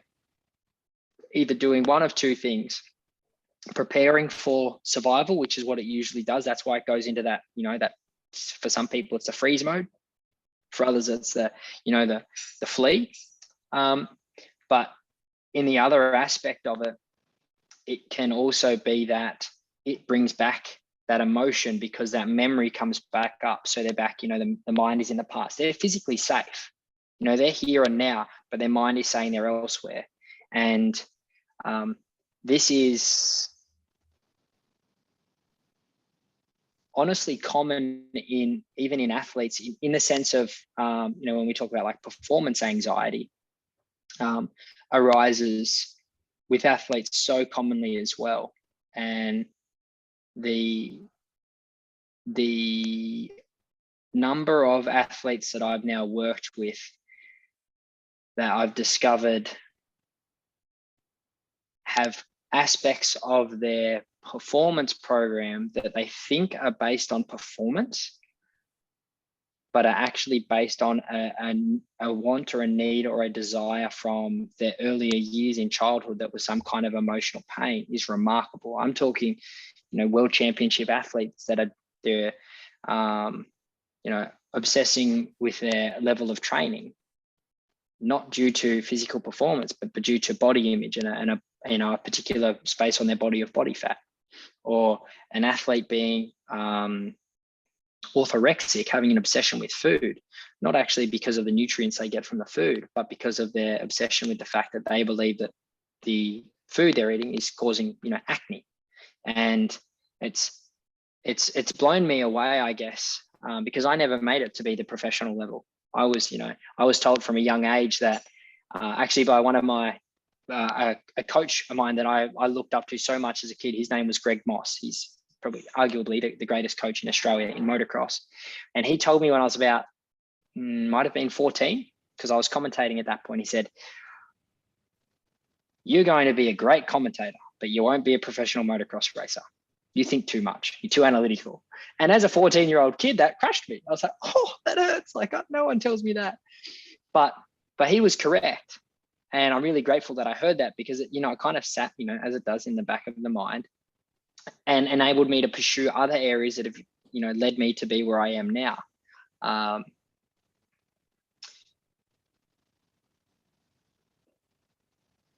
doing one of two things: preparing for survival, which is what it usually does. That's why it goes into that, that for some people it's the freeze mode. For others, it's the flee. But in the other aspect of it, it can also be that it brings back that emotion because that memory comes back up. So they're back, the mind is in the past. They're physically safe. They're here and now, but their mind is saying they're elsewhere. And this is honestly common even in athletes, in the sense of, when we talk about like performance anxiety, arises with athletes so commonly as well. And the number of athletes that I've now worked with that I've discovered have aspects of their performance program that they think are based on performance, but are actually based on a want or a need or a desire from their earlier years in childhood that was some kind of emotional pain, is remarkable. I'm talking, world championship athletes that they're obsessing with their level of training, not due to physical performance, but due to body image and a particular space on their body of body fat. Or an athlete being orthorexic, having an obsession with food, not actually because of the nutrients they get from the food, but because of their obsession with the fact that they believe that the food they're eating is causing, acne. And it's blown me away, I guess, because I never made it to be the professional level. I was told from a young age that actually by one of my a coach of mine that I looked up to so much as a kid. His name was Greg Moss. He's probably arguably the greatest coach in Australia in motocross. And he told me when I was about, might have been 14, because I was commentating at that point, he said, "You're going to be a great commentator, but you won't be a professional motocross racer. You think too much. You're too analytical." And as a 14-year-old kid, that crushed me. I was like, oh, that hurts. Like, no one tells me that. But he was correct. And I'm really grateful that I heard that, because it, it kind of sat, as it does in the back of the mind, and enabled me to pursue other areas that have, led me to be where I am now.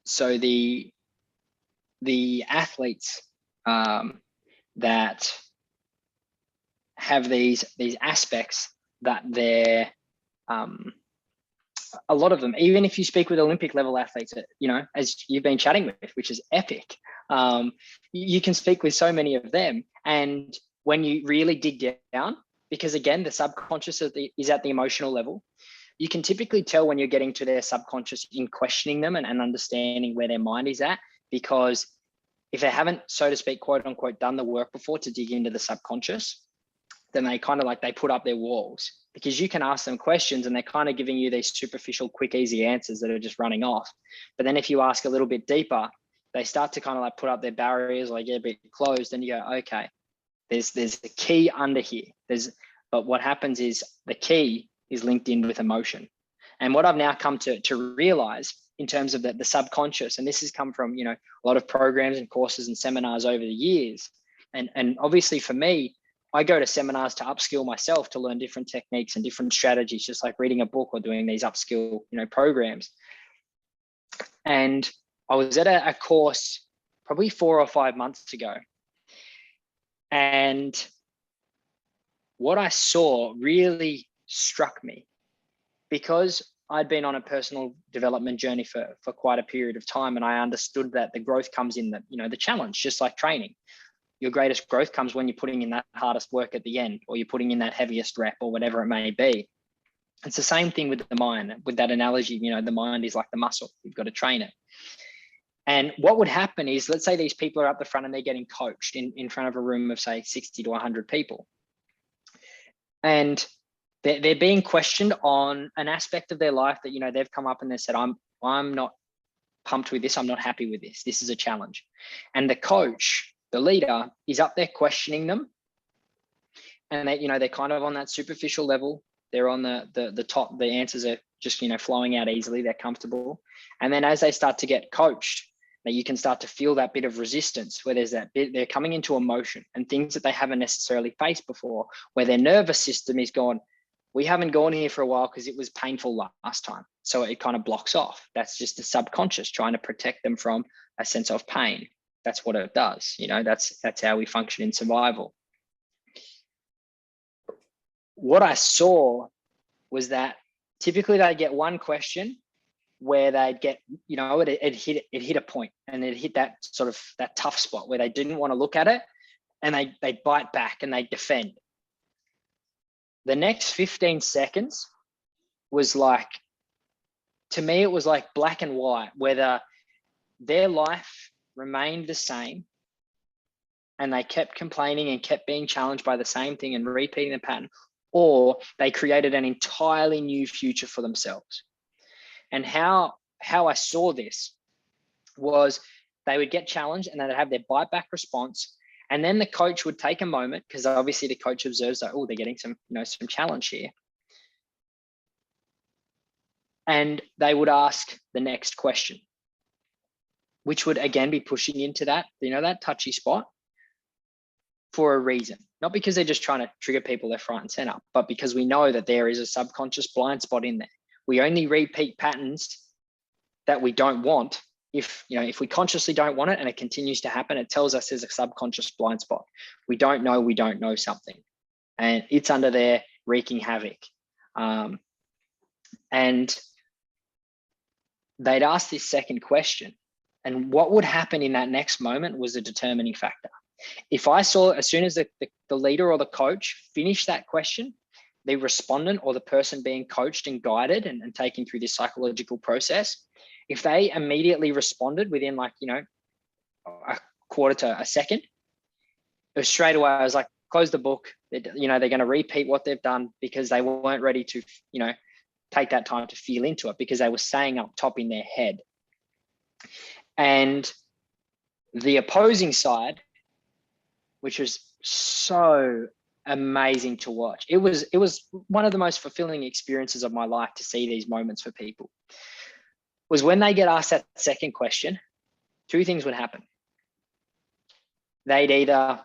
So the athletes that have these aspects that they're a lot of them, even if you speak with Olympic level athletes, as you've been chatting with, which is epic, you can speak with so many of them. And when you really dig down, because again, the subconscious is at the emotional level, you can typically tell when you're getting to their subconscious in questioning them and understanding where their mind is at, because if they haven't, so to speak, quote unquote, done the work before to dig into the subconscious, then they kind of like, they put up their walls. because you can ask them questions and they're kind of giving you these superficial, quick, easy answers that are just running off. But then if you ask a little bit deeper, they start to kind of like put up their barriers, like get a bit closed, and you go, okay, there's a key under here. But what happens is the key is linked in with emotion. And what I've now come to realize in terms of the subconscious, and this has come from, a lot of programs and courses and seminars over the years. And obviously for me, I go to seminars to upskill myself, to learn different techniques and different strategies, just like reading a book or doing these upskill, programs. And I was at a course probably 4 or 5 months ago. And what I saw really struck me, because I'd been on a personal development journey for quite a period of time. And I understood that the growth comes in the challenge, just like training. Your greatest growth comes when you're putting in that hardest work at the end, or you're putting in that heaviest rep, or whatever it may be. It's the same thing with the mind. With that analogy, the mind is like the muscle. You've got to train it. And what would happen is, let's say these people are up the front and they're getting coached in front of a room of, say, 60 to 100 people. And they're being questioned on an aspect of their life that, they've come up and they said, I'm not pumped with this. I'm not happy with this. This is a challenge. And the coach, the leader, is up there questioning them. And they're kind of on that superficial level. They're on the top. The answers are just, flowing out easily. They're comfortable. And then as they start to get coached, that you can start to feel that bit of resistance, where there's that bit, they're coming into emotion and things that they haven't necessarily faced before, where their nervous system is gone, we haven't gone here for a while because it was painful last time. So it kind of blocks off. That's just the subconscious trying to protect them from a sense of pain. That's what it does. That's how we function in survival. What I saw was that typically they get one question where they'd get, it hit a point, and it hit that sort of that tough spot where they didn't want to look at it, and they bite back and they defend. The next 15 seconds was like, to me, it was like black and white, whether their life remained the same and they kept complaining and kept being challenged by the same thing and repeating the pattern, or they created an entirely new future for themselves. And how I saw this was they would get challenged and they'd have their bite back response. And then the coach would take a moment, because obviously the coach observes that, oh, they're getting some challenge here. And they would ask the next question, which would again be pushing into that, that touchy spot for a reason. Not because they're just trying to trigger people left, right, and center, but because we know that there is a subconscious blind spot in there. We only repeat patterns that we don't want. If we consciously don't want it and it continues to happen, it tells us there's a subconscious blind spot. We don't know something, and it's under there wreaking havoc. And they'd ask this second question, and what would happen in that next moment was a determining factor. If I saw, as soon as the leader or the coach finished that question, the respondent or the person being coached and guided and taken through this psychological process, if they immediately responded within a quarter to a second, it was straight away, I was like, close the book. They're going to repeat what they've done because they weren't ready to, take that time to feel into it, because they were saying up top in their head. And the opposing side, which was so amazing to watch. It was one of the most fulfilling experiences of my life to see these moments for people. Was when they get asked that second question, two things would happen. They'd either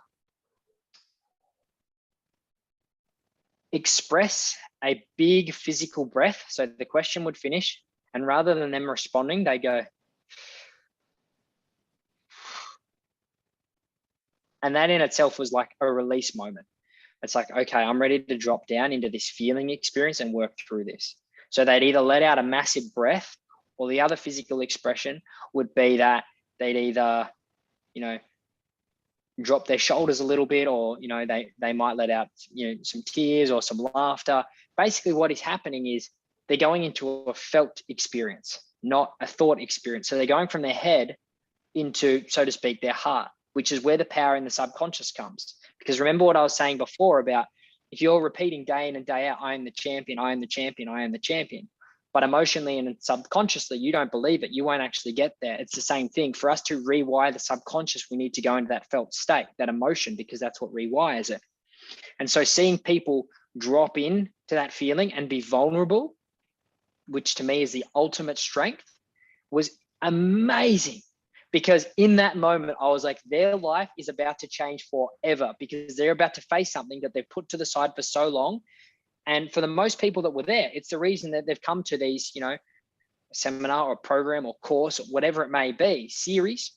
express a big physical breath, so the question would finish, and rather than them responding, they go, and that in itself was like a release moment. It's like, okay, I'm ready to drop down into this feeling experience and work through this. So they'd either let out a massive breath, or the other physical expression would be that they'd either, drop their shoulders a little bit, or, they might let out, some tears or some laughter. Basically what is happening is they're going into a felt experience, not a thought experience. So they're going from their head into, so to speak, their heart, which is where the power in the subconscious comes. Because remember what I was saying before about if you're repeating day in and day out, I am the champion, I am the champion, I am the champion, but emotionally and subconsciously, you don't believe it, you won't actually get there. It's the same thing. For us to rewire the subconscious, we need to go into that felt state, that emotion, because that's what rewires it. And so seeing people drop in to that feeling and be vulnerable, which to me is the ultimate strength, was amazing. Because in that moment, I was like, their life is about to change forever, because they're about to face something that they've put to the side for so long. And for the most people that were there, it's the reason that they've come to these, a seminar or program or course or whatever it may be, series.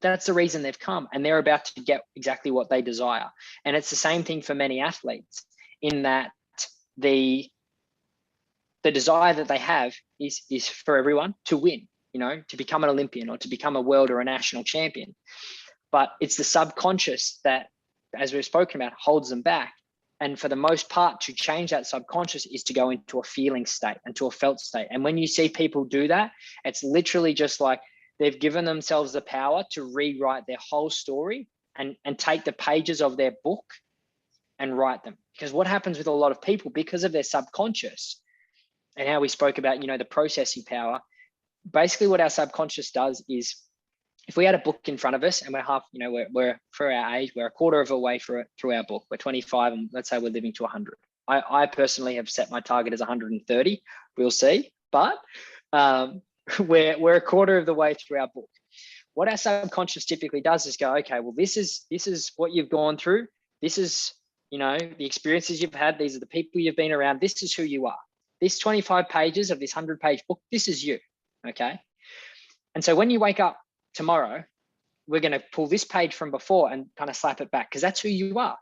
That's the reason they've come, and they're about to get exactly what they desire. And it's the same thing for many athletes, in that the desire that they have is for everyone to win, to become an Olympian or to become a world or a national champion. But it's the subconscious that, as we've spoken about, holds them back. And for the most part, to change that subconscious is to go into a feeling state, into a felt state. And when you see people do that, it's literally just like they've given themselves the power to rewrite their whole story and take the pages of their book and write them. Because what happens with a lot of people, because of their subconscious and how we spoke about, the processing power, basically what our subconscious does is, if we had a book in front of us and we're half, we're for our age, we're a quarter of a way through our book. We're 25 and let's say we're living to 100. I personally have set my target as 130. We'll see, but we're a quarter of the way through our book. What our subconscious typically does is go, okay, well, this is what you've gone through. This is, the experiences you've had. These are the people you've been around. This is who you are. This 25 pages of this 100-page book, this is you, okay? And so when you wake up tomorrow, we're going to pull this page from before and kind of slap it back, because that's who you are,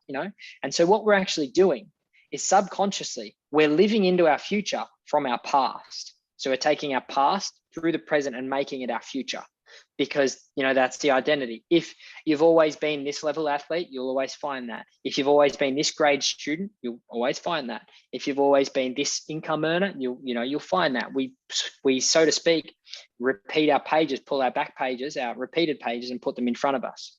And so what we're actually doing is subconsciously, we're living into our future from our past. So we're taking our past through the present and making it our future, because, that's the identity. If you've always been this level athlete, you'll always find that. If you've always been this grade student, you'll always find that. If you've always been this income earner, you'll find that. We, so to speak, repeat our pages, pull our back pages, our repeated pages, and put them in front of us.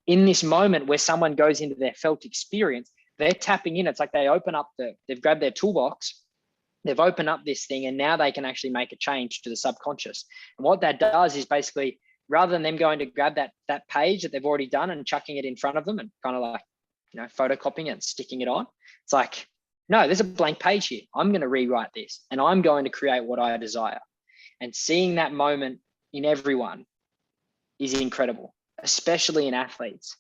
In this moment where someone goes into their felt experience, they're tapping in. It's like they've grabbed their toolbox, they've opened up this thing, and now they can actually make a change to the subconscious. And what that does is basically, rather than them going to grab that page that they've already done and chucking it in front of them and kind of like, photocopying it and sticking it on, it's like, no, there's a blank page here. I'm going to rewrite this and I'm going to create what I desire. And seeing that moment in everyone is incredible, especially in athletes,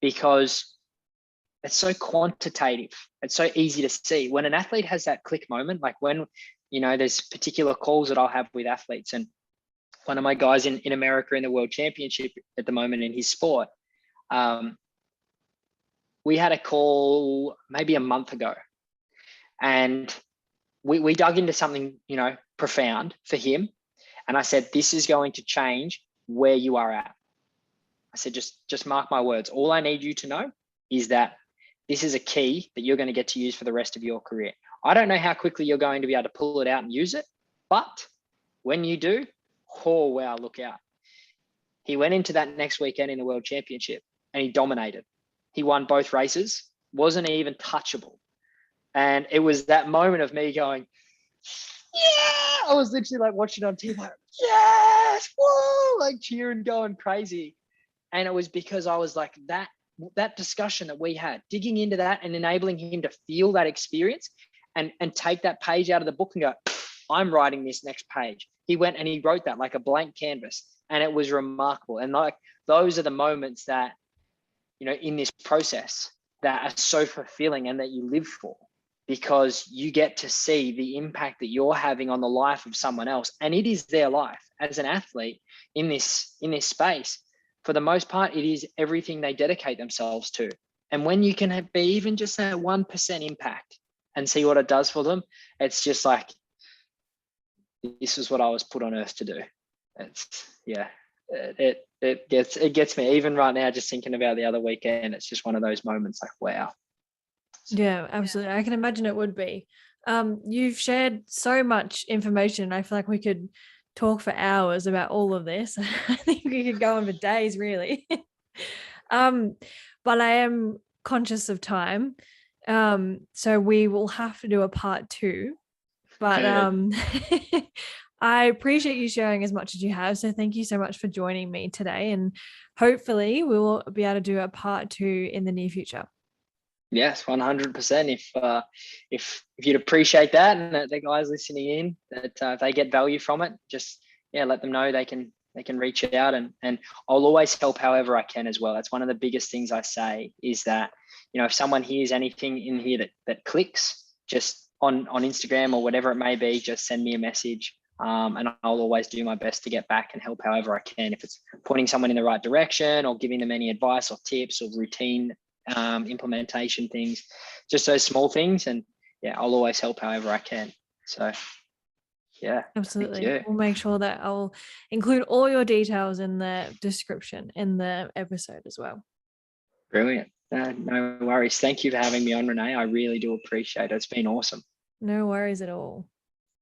because it's so quantitative. It's so easy to see. When an athlete has that click moment, like when, there's particular calls that I'll have with athletes, and one of my guys in America in the World Championship at the moment in his sport, we had a call maybe a month ago, and we dug into something, profound for him. And I said, this is going to change where you are at. I said, just mark my words. All I need you to know is that this is a key that you're going to get to use for the rest of your career. I don't know how quickly you're going to be able to pull it out and use it, but when you do, oh, wow, look out. He went into that next weekend in the World Championship and he dominated. He won both races, wasn't even touchable. And it was that moment of me going, yeah, I was literally like watching on TV, like, yes, whoa, like cheering, going crazy. And it was because I was like, that discussion that we had, digging into that and enabling him to feel that experience and take that page out of the book and go, I'm writing this next page. He went and he wrote that like a blank canvas, and it was remarkable. And like, those are the moments that, in this process that are so fulfilling and that you live for, because you get to see the impact that you're having on the life of someone else. And it is their life as an athlete in this space. For the most part, it is everything they dedicate themselves to. And when you can be even just that 1% impact and see what it does for them, it's just like, this is what I was put on earth to do. It's, yeah, it gets me even right now, just thinking about the other weekend. It's just one of those moments like, wow. Yeah, absolutely. I can imagine it would be. You've shared so much information. I feel like we could talk for hours about all of this. I think we could go on for days, really. But I am conscious of time. So we will have to do a part 2, but I appreciate you sharing as much as you have. So thank you so much for joining me today, and hopefully we will be able to do a part 2 in the near future. Yes, 100%. If you'd appreciate that, and that the guys listening in, that if they get value from it, just let them know they can reach out, and I'll always help however I can as well. That's one of the biggest things I say, is that if someone hears anything in here that clicks, just on Instagram or whatever it may be, just send me a message. And I'll always do my best to get back and help however I can. If it's pointing someone in the right direction or giving them any advice or tips or routine implementation things, just those small things, and I'll always help however I can. So Absolutely. thank you. We'll make sure that I'll include all your details in the description in the episode as well. Brilliant. No worries. Thank you for having me on, Renee. I really do appreciate it. It's been awesome. No worries at all.